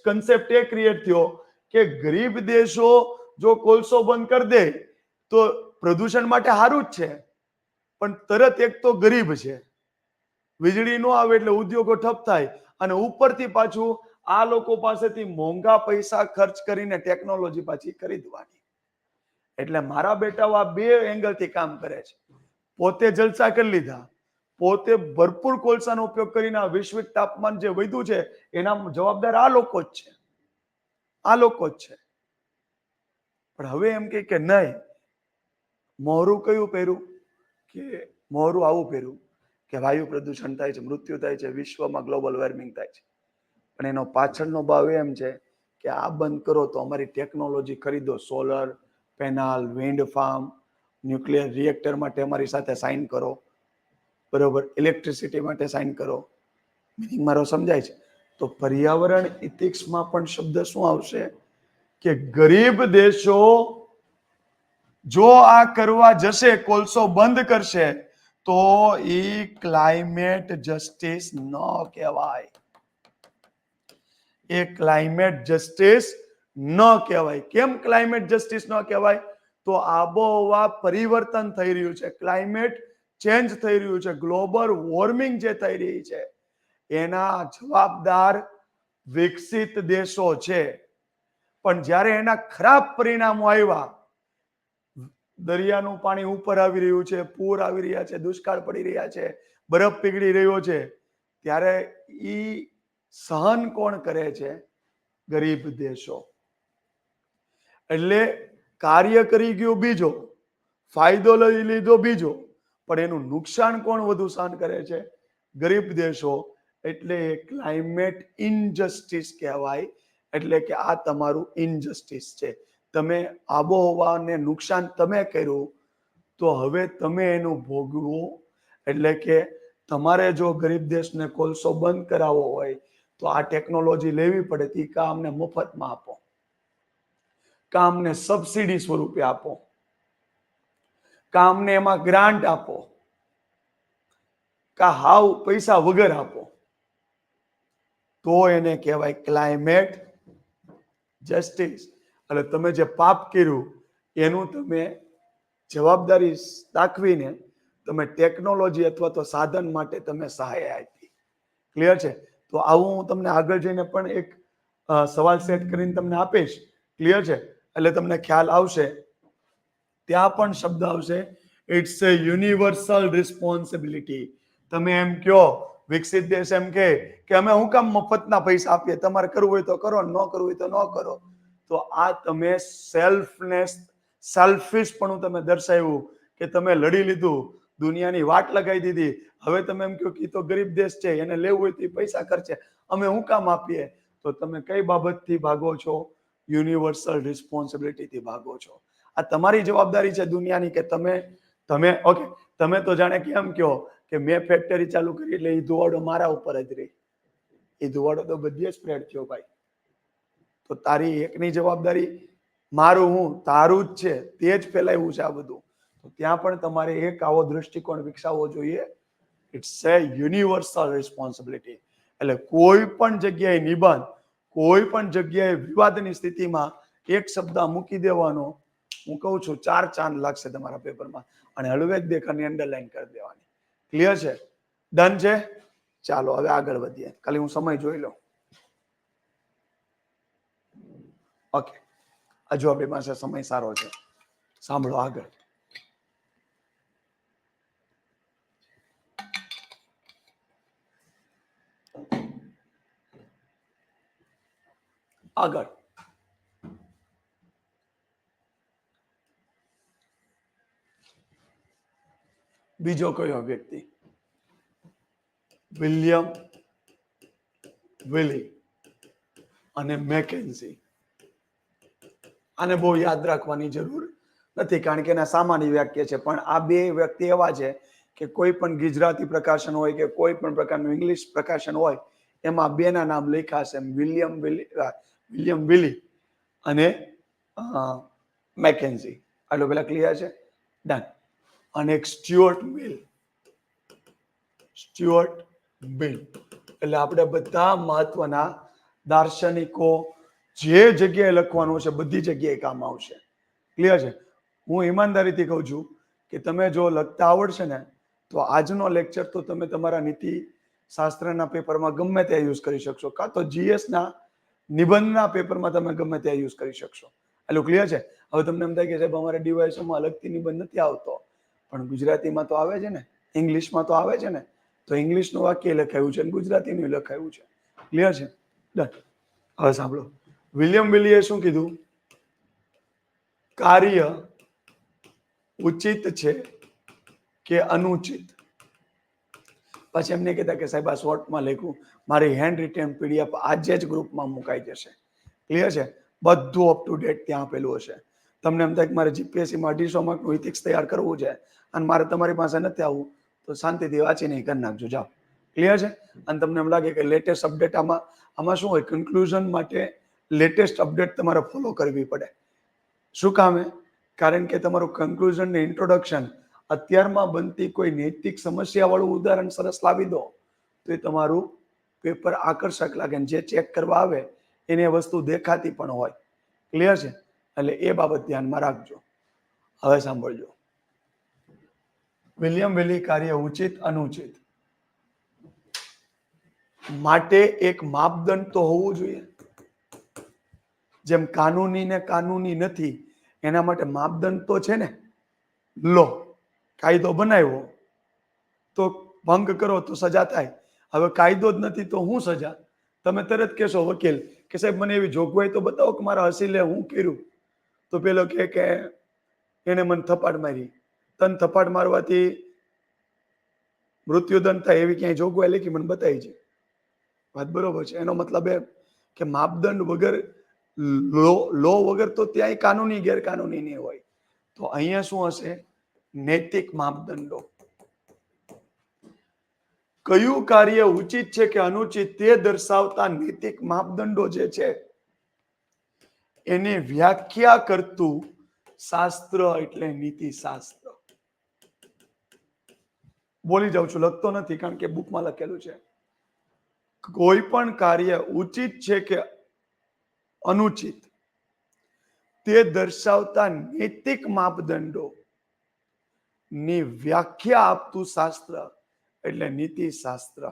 કન્સેપ્ટ એ ક્રિએટ થયો કે ગરીબ દેશો જો કોલસો બંધ કરી દે તો પ્રદૂષણ માટે સારું જ છે, પણ તરત એક તો ગરીબ છે, વીજળી ન આવે એટલે ઉદ્યોગો ઠપ થાય, અને ઉપરથી પાછું આ લોકો પાસેથી મોંઘા પૈસા ખર્ચ કરીને ટેકનોલોજી પાછી ખરીદવાની. એટલે મારા બેટાઓ આ બે એંગલથી કામ કરે છે. પોતે જલસા કરી લીધા, પોતે ભરપૂર કોલસાનો ઉપયોગ કરીને આ વૈશ્વિક તાપમાન જે વધ્યું છે એના જવાબદાર આ લોકો જ છે, આ લોકો જ છે. પણ હવે એમ કે નહીં, મોરું કયું પહેર્યું? કે મોરું આવું પહેર્યું કે વાયુ પ્રદૂષણ થાય છે, મૃત્યુ થાય છે, વિશ્વમાં ગ્લોબલ વોર્મિંગ થાય છે. પણ એનો પાછળનો ભાવ એમ છે કે આ બંધ કરો તો અમારી ટેકનોલોજી ખરીદો, solar panel, wind farm, nuclear reactor માટે અમારી સાથે સાઇન કરો, બરોબર, ઇલેક્ટ્રિસિટી માટે સાઇન કરો. મિનિંગ મારો સમજાય છે? તો પર્યાવરણ ઇથિક્સમાં પણ શબ્દ શું આવશે કે ગરીબ દેશો જો આ કરવા જશે, કોલસો બંધ કરશે, તો એ ક્લાઇમેટ જસ્ટિસ ન કહેવાય. એ ક્લાઇમેટ જસ્ટિસ ન કહેવાય. કેમ ક્લાઇમેટ જસ્ટિસ ન કહેવાય? તો તો આબોહવા પરિવર્તન થઈ રહ્યું છે, ક્લાઇમેટ ચેન્જ થઈ રહ્યું છે, ગ્લોબલ વોર્મિંગ જે થઈ રહી છે એના જવાબદાર વિકસિત દેશો છે. પણ જ્યારે એના ખરાબ પરિણામો આવ્યા, દરિયાનું પાણી ઉપર આવી રહ્યું છે, પૂર આવી રહ્યા છે, દુષ્કાળ પડી રહ્યા છે, બરફ પીગળી રહ્યો છે, ત્યારે ઈ સહન કોણ કરે છે? ગરીબ દેશો. એટલે કાર્ય કરી ગયો બીજો, ફાયદો લઈ લીધો બીજો, પણ એનું નુકસાન કોણ વધુ સહન કરે છે? ગરીબ દેશો. એટલે ક્લાઇમેટ ઇનજસ્ટિસ કહેવાય. એટલે કે આ તમારું ઇનજસ્ટિસ છે. તમે આબોહવાને નુકસાન તમે કર્યું, તો હવે તમે એનું ભોગવું. એટલે કે તમારે જો ગરીબ દેશને કોલસો બંધ કરાવવો હોય તો આ ટેકનોલોજી લેવી પડે. તે કામને મફતમાં આપો, કામને સબસિડી સ્વરૂપે આપો, કામને એમાં ગ્રાન્ટ આપો, કા હાવ પૈસા વગર આપો, તો એને કહેવાય ક્લાઇમેટ જસ્ટિસ. એટલે તમે જે પાપ કર્યું એનું તમે જવાબદારી દાખવીને તમે ટેકનોલોજી અથવા તો સાધન માટે તમે સહાય આપી. ક્લિયર છે? તો આવું હું તમને આગળ જઈને પણ એક સવાલ સેટ કરીને તમને આપીશ. ક્લિયર છે? એટલે તમને ખ્યાલ આવશે. ત્યાં પણ શબ્દ આવશે, ઇટ્સ એ યુનિવર્સલ રિસ્પોન્સિબિલિટી. તમે એમ કહો, વિકસિત દેશ એમ કે અમે હું કામ મફતના પૈસા આપીએ, તમારે કરવું હોય તો કરો, ન કરવું હોય તો ન કરો. તો આ તમે સેલ્ફિશ પણ તમે દર્શાવ્યું કે તમે લડી લીધું, દુનિયાની વાટ લગાવી દીધી. હવે તમે એમ કહો કે તો ગરીબ દેશ છે, એને લેવું હોય તો પૈસા ખર્ચે, અમે હું કામ આપીએ. તો તમે કઈ બાબતથી ભાગો છો? યુનિવર્સલ રિસ્પોન્સિબિલિટીથી ભાગો છો. આ તમારી જવાબદારી છે દુનિયાની કે તમે ઓકે, તમે તો જાણે કેમ કહો કે મેં ફેક્ટરી ચાલુ કરી એટલે એ ધુવાડો મારા ઉપર જ રહી. એ ધુવાડો તો બધે સ્પ્રેડ થયો ભાઈ. તો તારી એકની જવાબદારી મારું હું તારું જ છે, તે જ ફેલાવ્યું છે આ બધું. તો ત્યાં પણ તમારે એક આવો દૃષ્ટિકોણ વિકસાવવો જોઈએ. It's a universal responsibility. એટલે કોઈ પણ જગ્યાએ નિબંધ, કોઈ પણ જગ્યાએ વિવાદની સ્થિતિમાં એક શબ્દ મૂકી દેવાનો, હું કહું છું 4 ચાંદ લાગશે તમારા પેપરમાં. અને હળવેક દેખાની અંડરલાઈન કરી દેવાની. ક્લિયર છે? ડન છે? ચાલો હવે આગળ વધીએ. ખાલી હું સમય જોઈ લઉં. ઓકે, હજુ આપણી પાસે સમય સારો છે. સાંભળો આગળ. આગળ બીજો કયો વ્યક્તિ? વિલિયમ વિલી અને મેકેન્ઝી. આને બહુ યાદ રાખવાની જરૂર નથી, કારણ કે એના સામાન્ય વાક્ય છે. પણ આ બે વ્યક્તિ એવા છે કે કોઈ પણ ગુજરાતી પ્રકાશન હોય કે કોઈ પણ પ્રકારનું ઇંગ્લિશ પ્રકાશન હોય, એમાં બેના નામ લખ્યા છે, વિલિયમ વિલી અને મેકેન્ઝી. આટલું પેલા ક્લિયર છે? ડન. અને એક સ્ટુઅર્ટ મિલ. સ્ટુઅર્ટ મિલ એટલે આપણે બધા મહત્વના દાર્શનિકો જે જગ્યાએ લખવાનું છે બધી જગ્યાએ કામ આવશે. ક્લિયર છે? હું ઈમાનદારીથી કહું છું કે તમે જો લખતા આવડશે ને તો આજનો લેક્ચર તો તમે તમારા નીતિ શાસ્ત્રના પેપરમાં ગમે ત્યાં યુઝ કરી શકશો, કાં તો જીએસના નિબંધના પેપરમાં તમે ગમે ત્યાં યુઝ કરી શકશો. એટલું ક્લિયર છે? હવે તમને એમ થાય કે સાહેબ અમારે ડીવાયસોમાં અલગથી નિબંધ નથી આવતો, પણ ગુજરાતીમાં તો આવે છે ને, ઇંગ્લિશમાં તો આવે છે ને. તો ઇંગ્લિશનું વાક્ય લખાયું છે અને ગુજરાતીનું લખાયું છે. ક્લિયર છે? ડન. હવે સાંભળો, વિલિયમ વિલીએ શું કીધું? કાર્ય ઉચિત છે કે અનુચિત. પછી એમને કહેતા કે સાહેબ આ શોર્ટમાં લખ્યું, મારી હેન્ડ રિટન પીડીએફ આજે જ ગ્રુપમાં મુકાઈ જશે. ક્લિયર છે? બધું અપ ટુ ડેટ ત્યાં આપેલું હશે. તમને એમ થાય કે મારે જીપીએસસીમાં 250 માર્કનું ઇથિક્સ તૈયાર કરવું છે અને મારે તમારી પાસે નથી આવવું, તો શાંતિથી વાંચીને કરી નાખજો, જાઓ. ક્લિયર છે? અને તમને એમ લાગે કે લેટેસ્ટ અપડેટ આમાં શું હોય, કન્ક્લુઝન માટે લેટેસ્ટ અપડેટ તમારે ફોલો કરવી પડે. શું કામે? કારણ કે તમારું કન્ક્લુઝન ને ઇન્ટ્રોડક્શન અત્યારમાં બનતી કોઈ નૈતિક સમસ્યા વાળું ઉદાહરણ સરસ લાવી દો તો એ તમારું પેપર આકર્ષક લાગે. જે ચેક કરવા આવે એને વસ્તુ દેખાતી પણ હોય. ક્લિયર છે? એટલે એ બાબત ધ્યાનમાં રાખજો. હવે સાંભળજો, વિલિયમ વિલી કાર્ય ઉચિત અનુચિત માટે એક માપદંડ તો હોવું જોઈએ. જેમ કાનૂની ને કાનૂની નથી એના માટે માપદંડ તો છે ને. લો કાયદો બનાવ્યો તો ભંગ કરો તો સજા થાય. હવે કાયદો જ નથી તો હું સજા? તમે તરત કહેશો વકીલ કે સાહેબ મને એવી જોગવાઈ તો બતાવો કે મારા હસીલે હું કર્યું. તો પેલો કે એને મને થપાટ મારી, તને થપાટ મારવાથી મૃત્યુદંડ થાય એવી ક્યાંય જોગવાઈ લખી મને બતાવી છે? વાત બરોબર છે. એનો મતલબ એ કે માપદંડ વગર લો વગર તો ત્યાંય કાનૂની ગેરકાનૂની નહીં હોય. તો અહીંયા શું હશે? નૈતિક માપદંડો. કયું કાર્ય ઉચિત છે કે અનુચિત તે દર્શાવતા નૈતિક માપદંડો જે છે એને વ્યાખ્યા કરતું શાસ્ત્ર એટલે નીતિ શાસ્ત્ર. બોલી જાઉં છું, લખતો નથી કારણ કે બુકમાં લખેલું છે. કોઈ પણ કાર્ય ઉચિત છે કે અનુચિત તે દર્શાવતા નૈતિક માપદંડો ની વ્યાખ્યા આપતું શાસ્ત્ર એટલે નીતિ શાસ્ત્ર.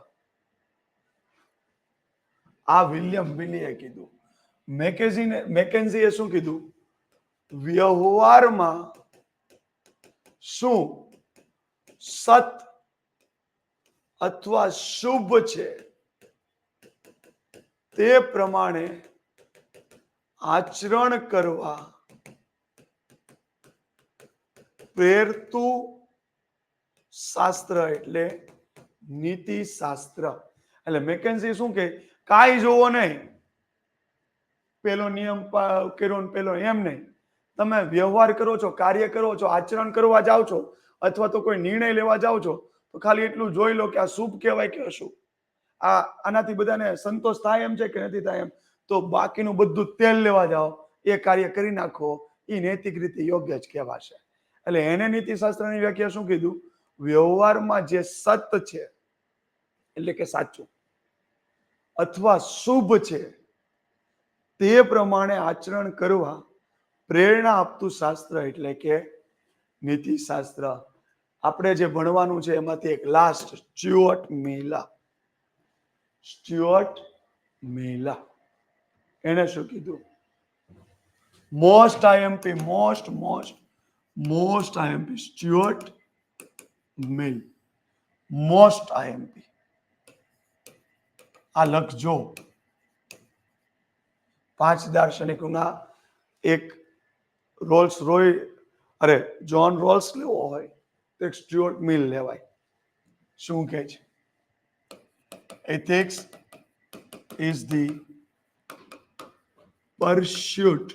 આ વિલિયમ વિલીએ કીધું. મેકેન્ઝીએ શું કીધું? વ્યવહારમાં શું સત અથવા શુભ છે તે પ્રમાણે આચરણ કરવા પ્રેરતું શાસ્ત્ર એટલે નીતિ શાસ્ત્ર. એટલે મેકેન્ઝી શું કે કાંઈ જોવો નહીં, પેલો નિયમ કર્યો ને પેલો એમ નહીં. તમે વ્યવહાર કરો છો, કાર્ય કરો છો, આચરણ કરવા જાઓ છો અથવા તો કોઈ નિર્ણય લેવા જાઓ છો તો ખાલી એટલું જોઈ લો કે આ શુભ કહેવાય કે અશુભ. આનાથી બધાને સંતોષ થાય એમ છે કે નથી થાય એમ? તો બાકીનું બધું તેલ લેવા જાઓ, એ કાર્ય કરી નાખો, એ નૈતિક રીતે યોગ્ય જ કહેવાશે. એટલે એને નીતિશાસ્ત્રની વ્યાખ્યા શું કીધું? વ્યવહારમાં જે સત છે એટલે કે સાચું અથવા શુભ છે તે પ્રમાણે આચરણ કરવા પ્રેરણા આપતું શાસ્ત્ર એટલે કે નીતિ શાસ્ત્ર. આપણે જે ભણવાનું છે એમાંથી એક લાસ્ટ, સ્ટુઅર્ટ મિલર એને શું કીધું? મોસ્ટ આઈએમપી સ્ટુઅર્ટ મિલ. મોસ્ટ આઈએમપી આ લખજો. 5 દાર્શનિકોના એક જોન રોલ્સ લેવો હોય તો એક સ્ટુઅર્ટ મિલ લેવાય. શું કહે છે? Ethics is the pursuit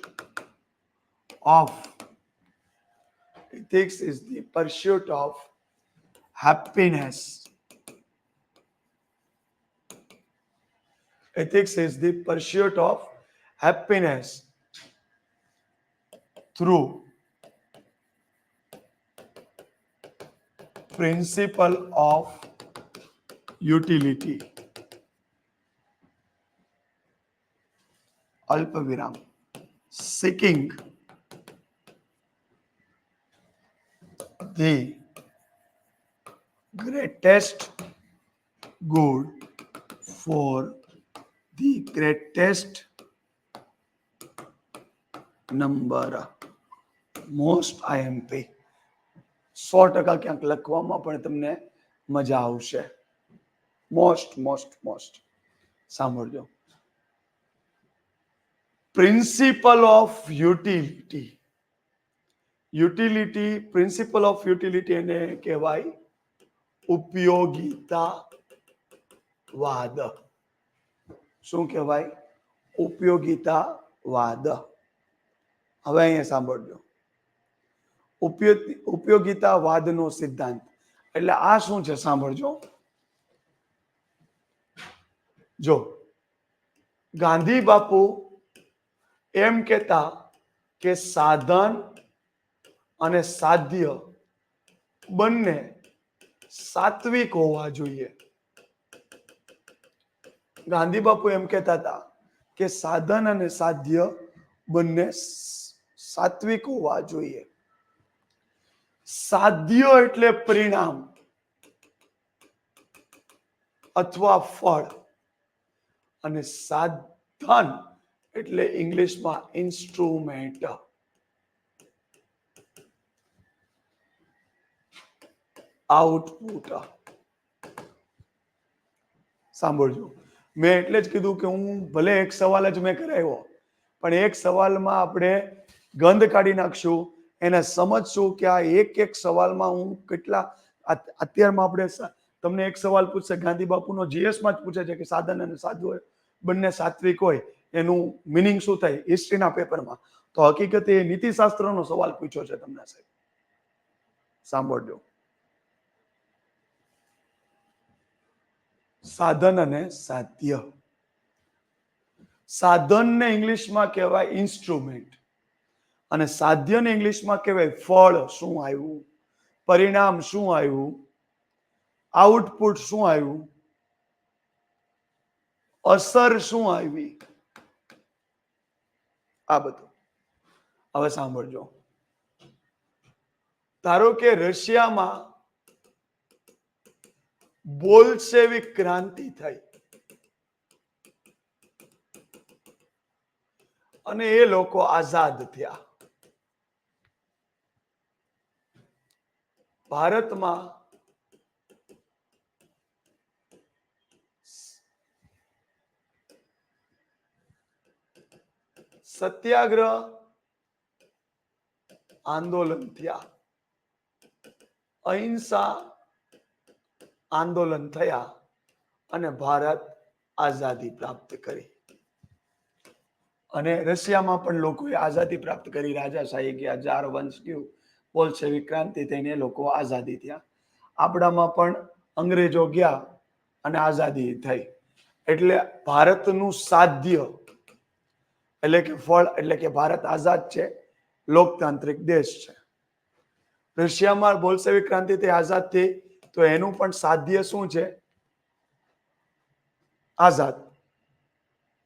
of happiness. Ethics is the pursuit of happiness through principle of utility. अल्प विराम. Seeking the greatest good for the greatest number. Most IMP. 100% ક્યાંક લખવામાં પણ તમને મજા આવશે. મોસ્ટ સાંભળજો. Principal of principal of utility એને કહેવાય ઉપયોગિતાવાદ. શું કહેવાય? ઉપયોગિતાવાદ. હવે અહીંયા સાંભળજો. ઉપયોગિતાવાદનો સિદ્ધાંત એટલે આ શું છે સાંભળજો. જો ગાંધી બાપુ એમ કહેતા કે સાધન અને સાધ્ય બંને સાત્વિક હોવા જોઈએ. ગાંધી બાપુ એમ કહેતા હતા કે સાધન અને સાધ્ય બંને સાત્વિક હોવા જોઈએ. સાધ્ય એટલે પરિણામ અથવા ફળ, અને સાધન એટલે ઇંગ્લિશમાં ઇન્સ્ટ્રુમેન્ટ. આઉટપુટ. સાંભળજો, મેં એટલે જ કીધું કે હું ભલે એક સવાલ જ મેં કરાવ્યો, પણ એક સવાલમાં આપણે ગંધ કાઢી નાખશું, એને સમજશું કે આ એક સવાલમાં હું કેટલા. અત્યારમાં આપણે તમને એક સવાલ પૂછશે, ગાંધી બાપુનો જીએસમાં જ પૂછે છે કે સાધન અને સાધુ હોય બંને સાત્વિક હોય, એનું મિનિંગ શું થાય હિસ્ટ્રીના પેપરમાં. તો હકીકતે એ નીતિશાસ્ત્રનો સવાલ પૂછ્યો છે તમને સાહેબ. સાંભળજો, સાધન અને સાધ્ય. સાધનને ઇંગ્લિશમાં કહેવાય ઇન્સ્ટ્રુમેન્ટ, અને સાધ્યને ઇંગ્લિશમાં કહેવાય ફળ. શું આવ્યું, પરિણામ શું આવ્યું, આઉટપુટ શું આવ્યું, અસર શું આવી, આ બધું. હવે સાંભળજો, ધારો કે રશિયામાં બોલ્શેવિક ક્રાંતિ થઈ અને એ લોકો આઝાદ થયા. ભારતમાં સત્યાગ્રહ આંદોલન થયા, અહિંસા આંદોલન થયા અને ભારત આઝાદી પ્રાપ્ત કરી. અને રશિયામાં પણ લોકોએ આઝાદી પ્રાપ્ત કરી, રાજાશાહી ગયા, જાર વંશ ગયું, બોલ્શેવિક ક્રાંતિ થઈને લોકો આઝાદી થયા. આપણામાં પણ અંગ્રેજો ગયા અને આઝાદી થઈ. એટલે ભારતનું સાધ્ય એટલે કે ફળ, એટલે કે ભારત આઝાદ છે, લોકતાંત્રિક દેશ છે. રશિયામાં બોલ્શેવિક ક્રાંતિથી આઝાદ થઈ, તો એનું પણ સાધ્ય શું છે? આઝાદ.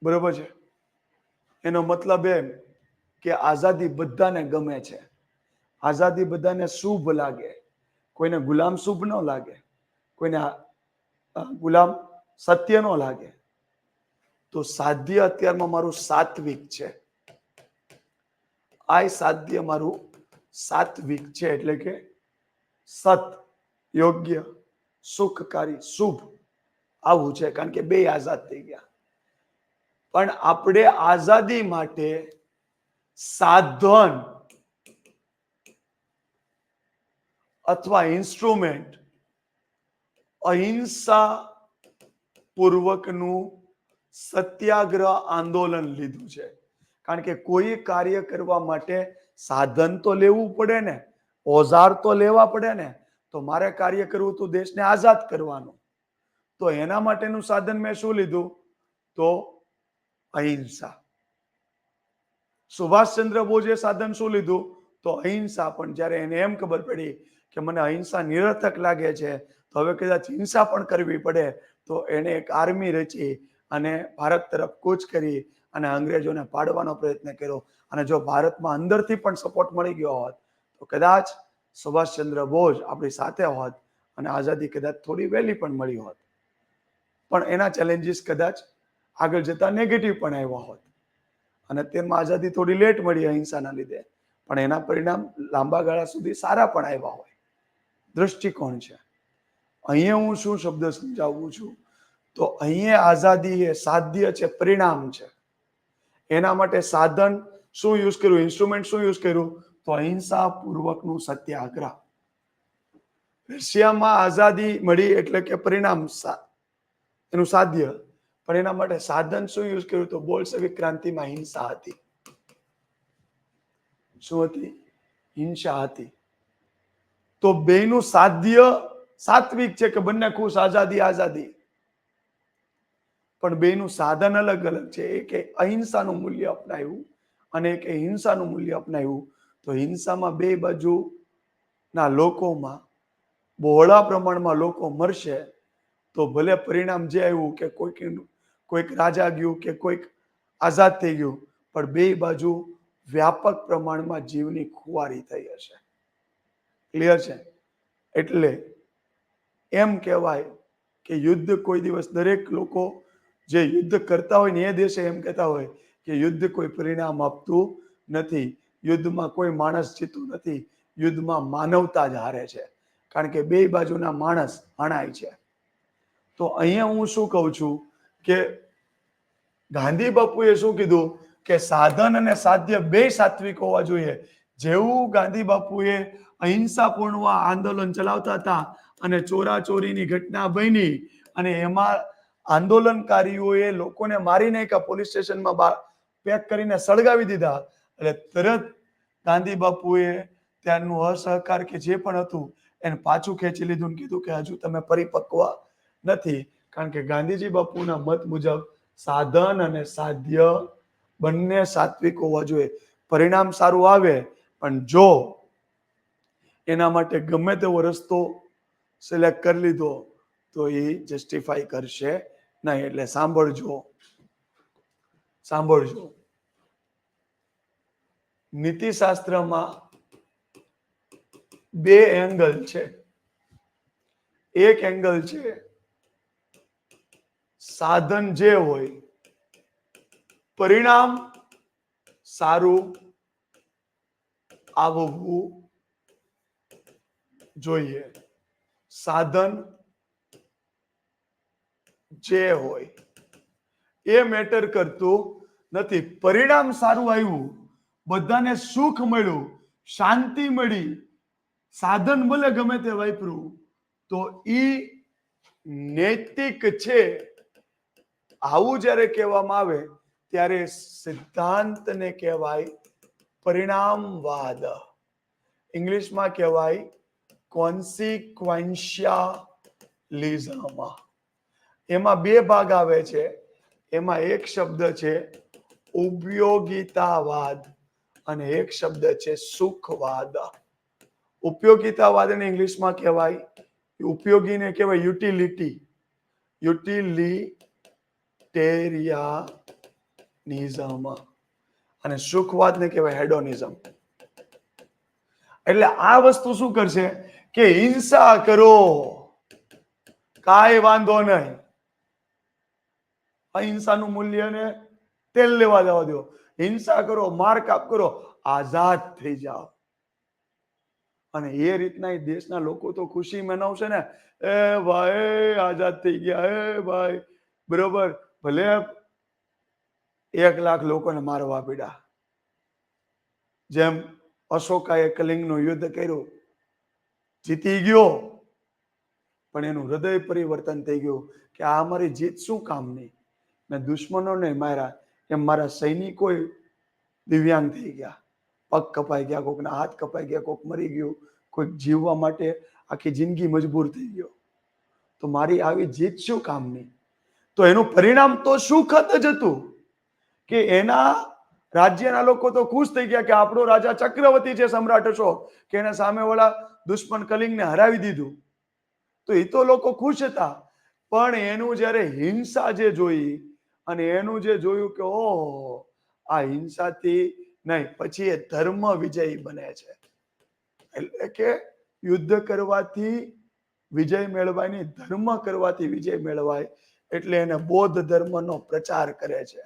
બરોબર છે. એનો મતલબ એમ કે આઝાદી બધાને ગમે છે, આઝાદી બધાને શુભ લાગે, કોઈને ગુલામ શુભ ન લાગે, કોઈને ગુલામ સત્ય ન લાગે. તો સાધ્ય અત્યારમાં મારું સાત્વિક છે, આ સાધ્ય મારું સાત્વિક છે, એટલે કે સત, યોગ્ય, સુખકારી, શુભ, આવું છે. કારણ કે બે આઝાદ થઈ ગયા. પણ આપણે આઝાદી માટે સાધન અથવા ઇન્સ્ટ્રુમેન્ટ અહિંસા પૂર્વકનું સત્યાગ્રહ આંદોલન લીધું છે. કારણ કે કોઈ કાર્ય કરવા માટે સાધન તો લેવું પડે ને, ઓઝાર તો લેવા પડે ને. તો મારે કાર્ય કરવું તો દેશને આઝાદ કરવાનું, તો એના માટેનું સાધન મેં શું લીધું? તો અહિંસા. સુભાષચંદ્ર બોઝે સાધન શું લીધું? તો અહિંસા. પણ જ્યારે એને એમ ખબર પડી કે મને અહિંસા નિરર્થક લાગે છે, તો હવે કદાચ હિંસા પણ કરવી પડે, તો એને એક આર્મી રચી અને ભારત તરફ કૂચ કરી અને અંગ્રેજોને પાડવાનો પ્રયત્ન કર્યો. અને જો ભારતમાં અંદરથી પણ સપોર્ટ મળી ગયો હોત, તો કદાચ સુભાષચંદ્ર બોઝ આપણી સાથે હોત અને આઝાદી કદાચ થોડી વહેલી પણ મળી હોત. પણ એના ચેલેન્જીસ કદાચ આગળ જતા નેગેટિવ પણ આવ્યા હોત, અને તેમાં આઝાદી થોડી લેટ મળી અહિંસાના લીધે, પણ એના પરિણામ લાંબા ગાળા સુધી સારા પણ આવ્યા હોય. દ્રષ્ટિકોણ છે. અહીંયા હું શું શબ્દ સમજાવું છું? તો અહીંયા આઝાદી એ સાધ્ય છે, પરિણામ છે. એના માટે સાધન શું યુઝ કર્યું, ઇન્સ્ટ્રુમેન્ટ શું યુઝ કર્યું? તો અહિંસા પૂર્વકનું સત્યાગ્રહ. રશિયામાં આઝાદી મળી એટલે કે પરિણામ એનું સાધ્ય, પણ એના માટે સાધન શું યુઝ કર્યું? તો બોલ્શેવિક ક્રાંતિમાં હિંસા હતી. શું હતી? હિંસા હતી. તો બેનું સાધ્ય સાત્વિક છે કે બંને ખુશ, આઝાદી આઝાદી. પણ બેનું સાધન અલગ અલગ છે. એક અહિંસાનું મૂલ્ય અપનાવ્યું અને એક હિંસાનું મૂલ્ય અપનાવ્યું. તો હિંસામાં બે બાજુના લોકોમાં બહોળા પ્રમાણમાં લોકો મરશે, તો ભલે પરિણામ જે આવ્યું કે કોઈક રાજા ગયું કે કોઈક આઝાદ થઈ ગયું, પણ બે બાજુ વ્યાપક પ્રમાણમાં જીવની ખુવારી થઈ હશે. ક્લિયર છે? એટલે એમ કહેવાય કે યુદ્ધ કોઈ દિવસ, દરેક લોકો જે યુદ્ધ કરતા હોય ને એ દેશે એમ કહેતા હોય કે યુદ્ધ કોઈ પરિણામ આપતું નથી, યુદ્ધમાં કોઈ માણસ જીતતું નથી, યુદ્ધમાં માનવતા જ હારે છે, કારણ કે બે બાજુના માણસ હણાય છે. તો અહીંયા હું શું કહું છું કે ગાંધી બાપુએ શું કીધું કે સાધન અને સાધ્ય બે સાત્વિક હોવા જોઈએ. જેવું ગાંધી બાપુએ અહિંસાપૂર્ણ આંદોલન ચલાવતા હતા અને ચોરાચોરીની ઘટના બની અને એમાં આંદોલનકારીઓએ લોકોને મારી નાખ્યા, પોલીસ સ્ટેશનમાં પેક કરીને સળગાવી દીધા. એટલે તરત ગાંધી બાપુએ ત્યારનું અસહકાર કે જે પણ હતું એને પાછું ખેંચી લીધું ને કીધું કે હજુ તમે પરિપક્વ નથી, કારણ કે ગાંધીજી બાપુના મત મુજબ સાધન અને સાધ્ય બંને સાત્વિક હોવા જોઈએ. પરિણામ સારું આવે, પણ જો એના માટે ગમે તેવો રસ્તો સિલેક્ટ કરી લીધો તો એ જસ્ટિફાઈ કરશે નહીં. એટલે સાંભળજો, નીતિશાસ્ત્રમાં બે એંગલ છે. એક એંગલ છે સાધન જે હોય પરિણામ સારું આવવું જોઈએ. સાધન જે હોય એ મેટર કરતું નથી. પરિણામ સારું આવ્યું, બધાને સુખ મળ્યું, શાંતિ મળી, સાધન ભલે ગમે તે વાપર્યું તો ઈ નૈતિક છે. આવું જ્યારે કહેવામાં આવે ત્યારે સિદ્ધાંતને કહેવાય પરિણામવાદ. ઇંગ્લિશમાં કહેવાય કોન્સિક્વન્શિયાલિઝમ. એમાં બે ભાગ આવે છે. એમાં એક શબ્દ છે ઉપયોગિતાવાદ અને એક શબ્દ છે સુખવાદ. ઉપયોગિતાવાદને ઇંગ્લિશમાં કહેવાય, ઉપયોગીને કહેવાય યુટિલિટેરિયાનિઝમ અને સુખવાદને કહેવાય હેડોનિઝમ. એટલે આ વસ્તુ શું કરશે કે હિંસા કરો, કાંઈ વાંધો નહીં, અહિંસાનું મૂલ્યને તેલ લેવા જવા દો, હિંસા કરો, મારકાપ કરો, આઝાદ થઈ જાઓ. અને એ રીતના દેશના લોકો તો ખુશી મનાવશે ને, એ ભાઈ આઝાદ થઈ ગયા, એ ભાઈ બરોબર. ભલે 1 લાખ લોકોને મારવા પડ્યા, જેમ અશોકાએ કલિંગનું યુદ્ધ કર્યું, જીતી ગયો, પણ એનું હૃદય પરિવર્તન થઈ ગયું કે આ અમારી જીત શું કામની, મેં દુશ્મનોને માર્યા, એમ મારા સૈનિકો દિવ્યાંગ થઈ ગયા, પગ કપાઈ ગયા, કોકના હાથ કપાઈ ગયા, કોક મરી ગયું, કોઈક જીવવા માટે આખી જિંદગી મજબૂર થઈ ગયો, તો મારી આવી જીત શું કામની? તો એનું પરિણામ તો સુખ જ હતું કે એના રાજ્યના લોકો તો ખુશ થઈ ગયા કે આપણો રાજા ચક્રવર્તી છે, સમ્રાટ અશોક, કે એને સામેવાળા દુશ્મન કલિંગને હરાવી દીધું. તો એ તો લોકો ખુશ હતા, પણ એનું જ્યારે હિંસા જે જોઈ અને એનું જે જોયું કે ઓહો આ હિંસાથી નહીં, પછી એ ધર્મ વિજયી બને છે. એટલે કે યુદ્ધ કરવાથી વિજય મેળવાય નહીં, ધર્મ કરવાથી વિજય મેળવાય. એટલે એને બૌદ્ધ ધર્મનો પ્રચાર કરે છે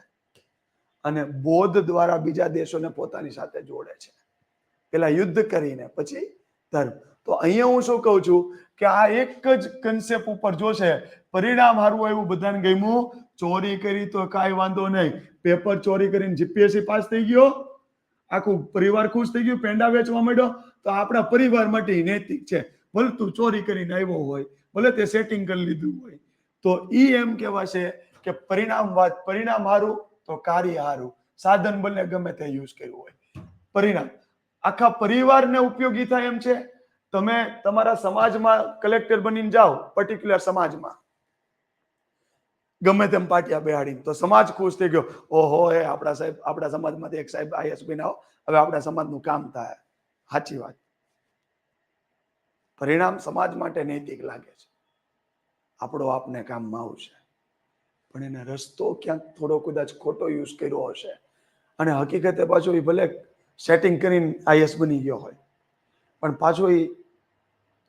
અને બૌદ્ધ દ્વારા બીજા દેશોને પોતાની સાથે જોડે છે, પેલા યુદ્ધ કરીને પછી ધર્મ. તો અહીંયા હું શું કહું છું કે આ એક જ કન્સેપ્ટ ઉપર જોશે, પરિણામ સારું આવ્યું, બધાને ગમ્યું, ચોરી કરી તો કાંઈ વાંધો નહીં, પેપર ચોરી કરીને જીપીએસસી પાસ થઈ ગયો, આખું પરિવાર ખુશ થઈ ગયું, પેંડા વેચવા માંડ્યો, તો આપણા પરિવાર માટે નૈતિક છે. ભલે તું ચોરી કરીને આવ્યો હોય, ભલે તે સેટિંગ કરી લીધું હોય, તો ઈ એમ કહેવાશે કે પરિણામવાદ. પરિણામ સારું તો કાર્ય સારું, સાધન બંને ગમે તે યુઝ કર્યું હોય, પરિણામ આખા પરિવારને ઉપયોગી થાય એમ છે. તમે તમારા સમાજમાં કલેક્ટર બનીને જાઓ, પર્ટિક્યુલર સમાજમાં ગમે તેમ પાટિયા બેહાડીને, તો સમાજ ખુશ થઈ ગયો, ઓહો એ આપણા સાહેબ, આપણા સમાજમાંથી એક સાહેબ આઈએસ બનાવો, હવે આપણા સમાજનું કામ થાય. સાચી વાત, પરિણામ સમાજ માટે નૈતિક લાગે છે, આપણો આપને કામમાં આવશે, પણ એને રસ્તો ક્યાંક થોડો કદાચ ખોટો યુઝ કર્યો હશે અને હકીકતે પાછો એ ભલે સેટિંગ કરીને આઈએસ બની ગયો હોય, પણ પાછો એ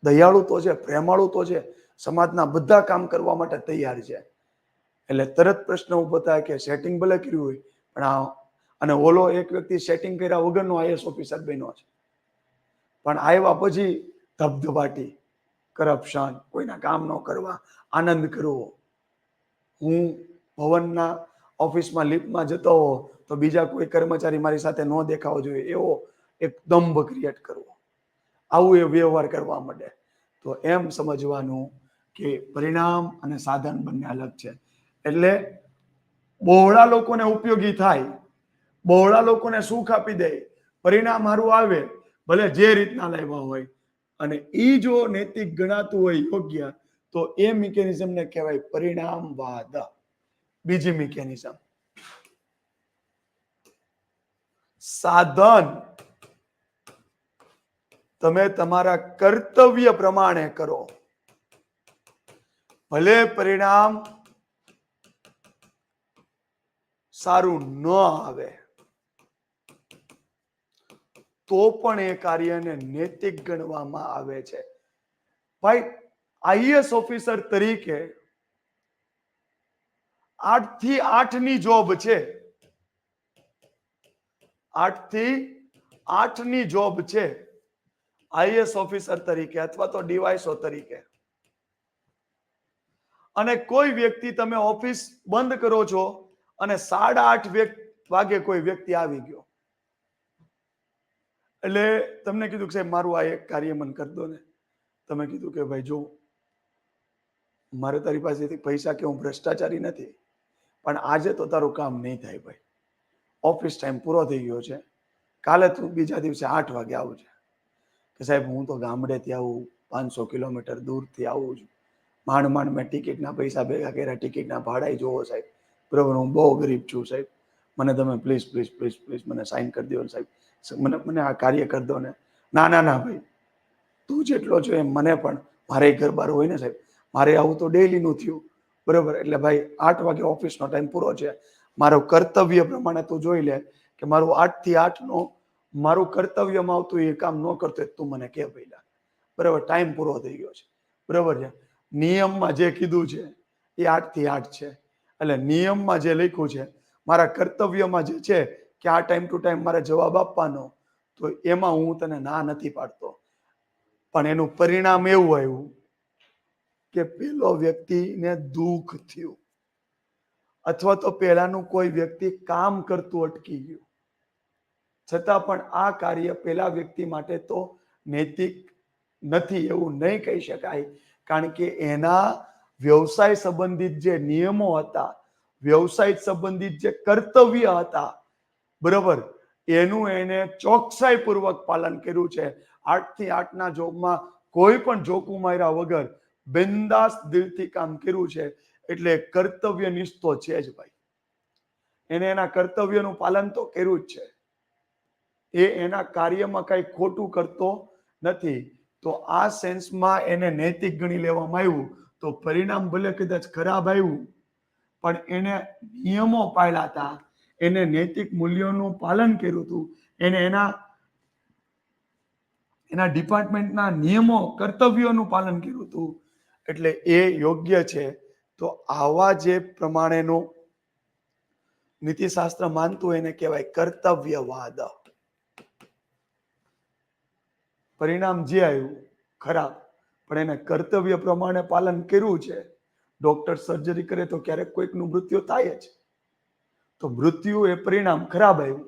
દયાળુ તો છે, પ્રેમાળુ તો છે, સમાજના બધા કામ કરવા માટે તૈયાર છે. એટલે તરત પ્રશ્ન ઉભો થાય કે સેટિંગ ભલે કર્યું હોય પણ અને ઓલો એક વ્યક્તિ સેટિંગ કર્યા વગરનો આઈએસ ઓફિસર બન્યો છે, પણ આવ્યા પછી ધબધબાટી, કરપ્શન, કોઈના કામ ન કરવા, આનંદ કરવો. હું ભવનના ઓફિસમાં લિફ્ટમાં જતો હો તો બીજા કોઈ કર્મચારી મારી સાથે ન દેખાવો જોઈએ એવો એક દંભ ક્રિએટ કરવો, આવું એ વ્યવહાર કરવા માંડે. તો એમ સમજવાનું કે પરિણામ અને સાધન બંને અલગ છે. એટલે બહોળા લોકોને ઉપયોગી થાય, બહોળા લોકોને સુખ આપી દે, પરિણામ સારું આવે, ભલે જે રીતના લાવ્યા હોય, અને ઈ જો નૈતિક ગણાતું હોય યોગ્ય, તો એ મિકેનિઝમને કહેવાય પરિણામવાદ. બીજી મિકેનિઝમ, સાધન તમે તમારા કર્તવ્ય પ્રમાણે કરો, ભલે પરિણામ સારું ન આવે તો પણ એ કાર્યને નૈતિક ગણવામાં આવે છે. ભાઈ, આઈએએસ ઓફિસર તરીકે 8 થી 8 ની જોબ છે, 8 થી 8 ની જોબ છે આઈએએસ ઓફિસર તરીકે અથવા તો ડીવાયસો તરીકે. અને કોઈ વ્યક્તિ તમે ઓફિસ બંધ કરો છો અને 8:30 વાગે કોઈ વ્યક્તિ આવી ગયો, એટલે તમને કીધું કે સાહેબ મારું આ એક કાર્ય મન કરી દો ને. તમે કીધું કે ભાઈ જો મારે તારી પાસેથી પૈસા કે હું ભ્રષ્ટાચારી નથી, પણ આજે તો તારું કામ નહીં થાય ભાઈ, ઓફિસ ટાઈમ પૂરો થઈ ગયો છે, કાલે તું બીજા દિવસે 8 વાગે આવજે. કે સાહેબ હું તો ગામડેથી આવું, 500 કિલોમીટર દૂરથી આવું છું, માંડ મેં ટિકિટના પૈસા ભેગા કર્યા, ટિકિટના ભાડા જોવો સાહેબ, બરોબર, હું બહુ ગરીબ છું સાહેબ, મને તમે પ્લીઝ પ્લીઝ પ્લીઝ પ્લીઝ મને સાઈન કરી દો સાહેબ, મને આ કાર્ય કરી દો ને. ના ના ના ભાઈ, તું જેટલો છો એમ મને પણ મારે ઘર બાર હોય ને સાહેબ, મારે આવું તો ડેઈલીનું થયું, બરોબર. એટલે ભાઈ 8 વાગે ઓફિસનો ટાઈમ પૂરો છે, મારો કર્તવ્ય પ્રમાણે તું જોઈ લે કે મારું 8 થી 8 નો મારું કર્તવ્યમાં આવતું એ કામ ન કરતો તું મને કે પહેલા, બરાબર, ટાઈમ પૂરો થઈ ગયો છે, બરાબર છે. નિયમમાં જે કીધું છે એ 8 થી 8 છે, એટલે નિયમમાં જે લખ્યું છે, મારા કર્તવ્યમાં જે છે કે આ ટાઈમ ટુ ટાઈમ મારે જવાબ આપવાનો, તો એમાં હું તને ના નથી પાડતો. પણ એનું પરિણામ એવું આવ્યું કે પેલો વ્યક્તિને દુઃખ થયું, અથવા તો પેલાનું કોઈ વ્યક્તિ કામ કરતું અટકી ગયું, છતાં પણ આ કાર્ય પેલા વ્યક્તિ માટે તો નૈતિક નથી એવું નહીં કહી શકાય, કારણ કે એના વ્યવસાય સંબંધિત જે નિયમો હતા, વ્યવસાય સંબંધિત જે કર્તવ્ય હતા, બરોબર, એનું એને ચોકસાઈ પૂર્વક પાલન કર્યું છે. 8 થી 8 ના જોબમાં કોઈ પણ જોખું માર્યા વગર બિંદાસ દિલથી કામ કર્યું છે, એટલે કર્તવ્ય નિષ્ઠો છે જ ભાઈ. એને એના કર્તવ્યનું પાલન તો કર્યું જ છે, એ એના કાર્યમાં કઈ ખોટું કરતો નથી. તો આ સેન્સમાં એને નૈતિક ગણી લેવામાં આવ્યું, તો પરિણામ ભલે કદાચ ખરાબ આવ્યું, પણ એને નિયમો પાળ્યા હતા, એને નૈતિક મૂલ્યોનું પાલન કર્યું હતું, એને એના ડિપાર્ટમેન્ટના નિયમો કર્તવ્યોનું પાલન કર્યું હતું, એટલે એ યોગ્ય છે. તો આવા જે પ્રમાણેનું નીતિશાસ્ત્ર માનતું એને કહેવાય કર્તવ્યવાદ. પરિણામ જે આવ્યું ખરાબ, પણ એને કર્તવ્ય પ્રમાણે પાલન કર્યું છે. ડોક્ટર સર્જરી કરે તો ક્યારેક કોઈકનું મૃત્યુ થાય જ, તો મૃત્યુ એ પરિણામ ખરાબ આવ્યું,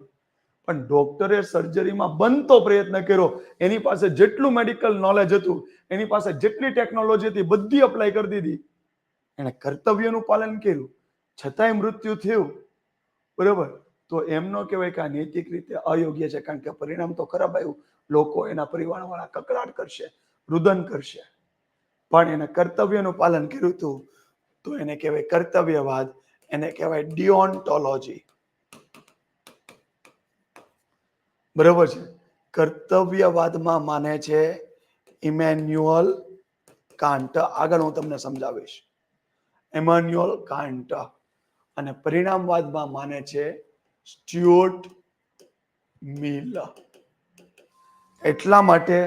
પણ ડોક્ટરે સર્જરીમાં બનતો પ્રયત્ન કર્યો, એની પાસે જેટલું મેડિકલ નોલેજ હતું, એની પાસે જેટલી ટેકનોલોજી હતી, બધી અપ્લાય કરી દીધી, એને કર્તવ્યનું પાલન કર્યું, છતાંય મૃત્યુ થયું, બરોબર. તો એમ ન કહેવાય કે આ નૈતિક રીતે અયોગ્ય છે, કારણ કે પરિણામ તો ખરાબ આવ્યું, લોકો એના પરિવારવાળા કકળાટ કરશે, રુદન કરશે, પણ એને કર્તવ્યનું પાલન કર્યું હતું, તો એને કહેવાય કર્તવ્યવાદ, એને કહેવાય ડિઓન્ટોલોજી, બરોબર છે. કર્તવ્યવાદમાં માને છે ઇમેન્યુઅલ કાન્ટ, આગળ હું તમને સમજાવીશ, ઇમેન્યુઅલ કાન્ટ. અને પરિણામવાદમાં માને છે સ્ટુઅર્ટ મિલ. એટલા માટે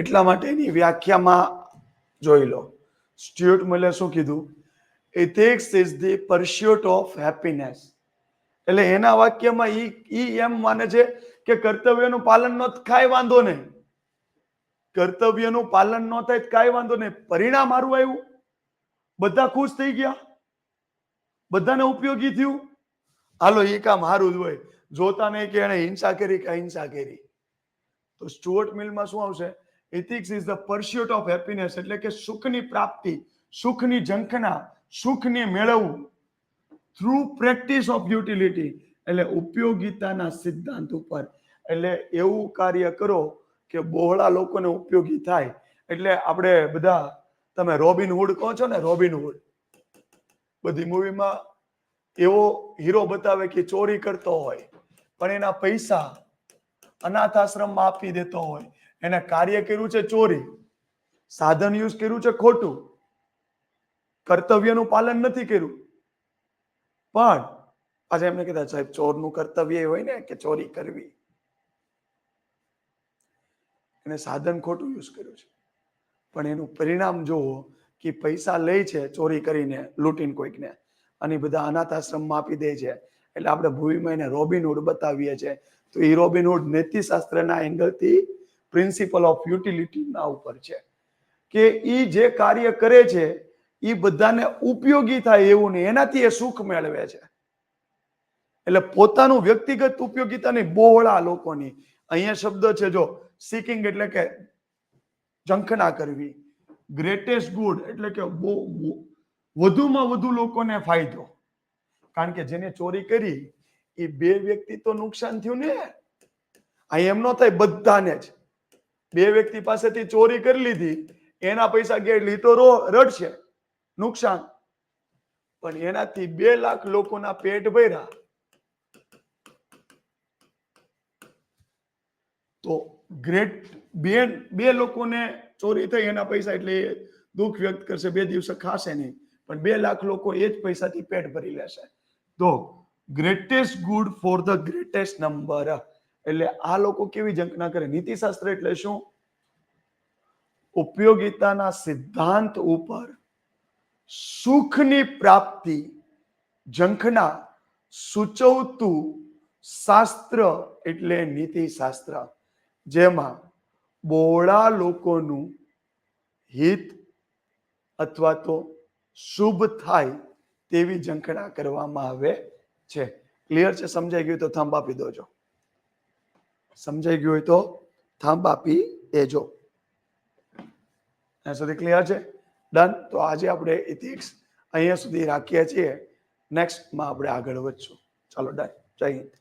એટલા માટે એની વ્યાખ્યામાં જોઈ લો. સ્ટુઅર્ટ મિલે શું કીધું? Ethics is the pursuit of happiness. એટલે એના વાક્યમાં ઈ એમ માને છે કે કર્તવ્યનું પાલન ન કાંઈ વાંધો નહીં, કર્તવ્યનું પાલન ન થાય કાંઈ વાંધો નહીં, પરિણામ સારું આવ્યું, બધા ખુશ થઈ ગયા, બધાને ઉપયોગી થયું, હાલો એ કામ સારું જ હોય. જોતા નહીં કે એને હિંસા કરી કે અહિંસા કરી. તો સ્ટુઅર્ટ મિલમાં શું આવશે? Ethics is the pursuit of happiness, એટલે કે સુખની પ્રાપ્તિ, સુખની ઝંખના, સુખને મેળવવું થ્રુ પ્રેક્ટિસ ઓફ યુટિલિટી, એટલે ઉપયોગિતાના સિદ્ધાંત ઉપર. એટલે એવું કાર્ય કરો કે બહોળા લોકોને ઉપયોગી થાય. એટલે આપણે બધા, તમે રોબિન હુડ કહો છો ને, રોબિન હુડ બધી મૂવીમાં એવો હીરો બતાવે કે ચોરી કરતો હોય પણ એના પૈસા અનાથ આશ્રમમાં આપી દેતો હોય. એને કાર્ય કર્યું છે ચોરી, સાધન યુઝ કર્યું છે ખોટું, કર્તવ્યનું પાલન નથી કર્યું, પણ આજે એમને કીધા સાહેબ ચોરનું કર્તવ્ય એ હોય ને કે ચોરી કરવી, એને સાધન ખોટું યુઝ કર્યું છે, પણ એનું પરિણામ જોવો કે પૈસા લે છે ચોરી કરીને, લૂંટીને કોઈકને, અને બધા અનાથ આશ્રમમાં આપી દે છે. એટલે આપણે મૂવીમાં એને રોબિનહુડ બતાવીએ છીએ. તો એ રોબિનહુડ નીતિશાસ્ત્રના એંગલથી પ્રિન્સિપલ ઓફ યુટિલિટીના ઉપર છે કે એ જે કાર્ય કરે છે એ બધાને ઉપયોગી થાય એવું નહીં, એનાથી એ સુખ મેળવે છે. એટલે પોતાનું વ્યક્તિગત ઉપયોગિતાની, બહોળા લોકોની. અહીંયા શબ્દ છે જો, સીકિંગ એટલે કે ઝંખના કરવી, ગ્રેટેસ્ટ ગુડ એટલે કે વધુમાં વધુ લોકોને ફાયદો. કારણ કે જેને ચોરી કરી એ બે વ્યક્તિ તો નુકસાન થયું ને. અહીં એમ ન થાય બધાને જ. બે વ્યક્તિ પાસેથી ચોરી કરી લીધી, એના પૈસા ગયા એટલે તો રડશે, નુકસાન. પણ એનાથી 2 લાખ લોકોના પેટ ભર્યા તો ગ્રેટ. બે લોકોને ચોરી થઈ, એના પૈસા, એટલે દુઃખ વ્યક્ત કરશે, 2 દિવસ ખાશે નહીં, પણ 2 લાખ લોકો એ જ પૈસાથી પેટ ભરી લેશે. તો greatest good for the greatest number. એટલે આ લોકો કેવી ઝંખના કરે? નીતિશાસ્ત્ર એટલે શું? ઉપયોગિતાના સિદ્ધાંત ઉપર સુખની પ્રાપ્તિ, ઝંખના સૂચવતું શાસ્ત્ર એટલે નીતિશાસ્ત્ર, જેમાં બહોળા લોકોનું હિત અથવા તો શુભ થાય તેવી ઝંખના કરવામાં આવે છે. ક્લિયર છે? સમજાઈ ગયું તો થંબ આપી દેજો. સમજાઈ ગયું હોય તો થંબ આપી દેજો. ત્યાં સુધી ક્લિયર છે? ડન. તો આજે આપણે એથિક્સ અહીંયા સુધી રાખીએ છીએ. નેક્સ્ટમાં આપણે આગળ વધશું. ચાલો ડન. જય હિન્દ.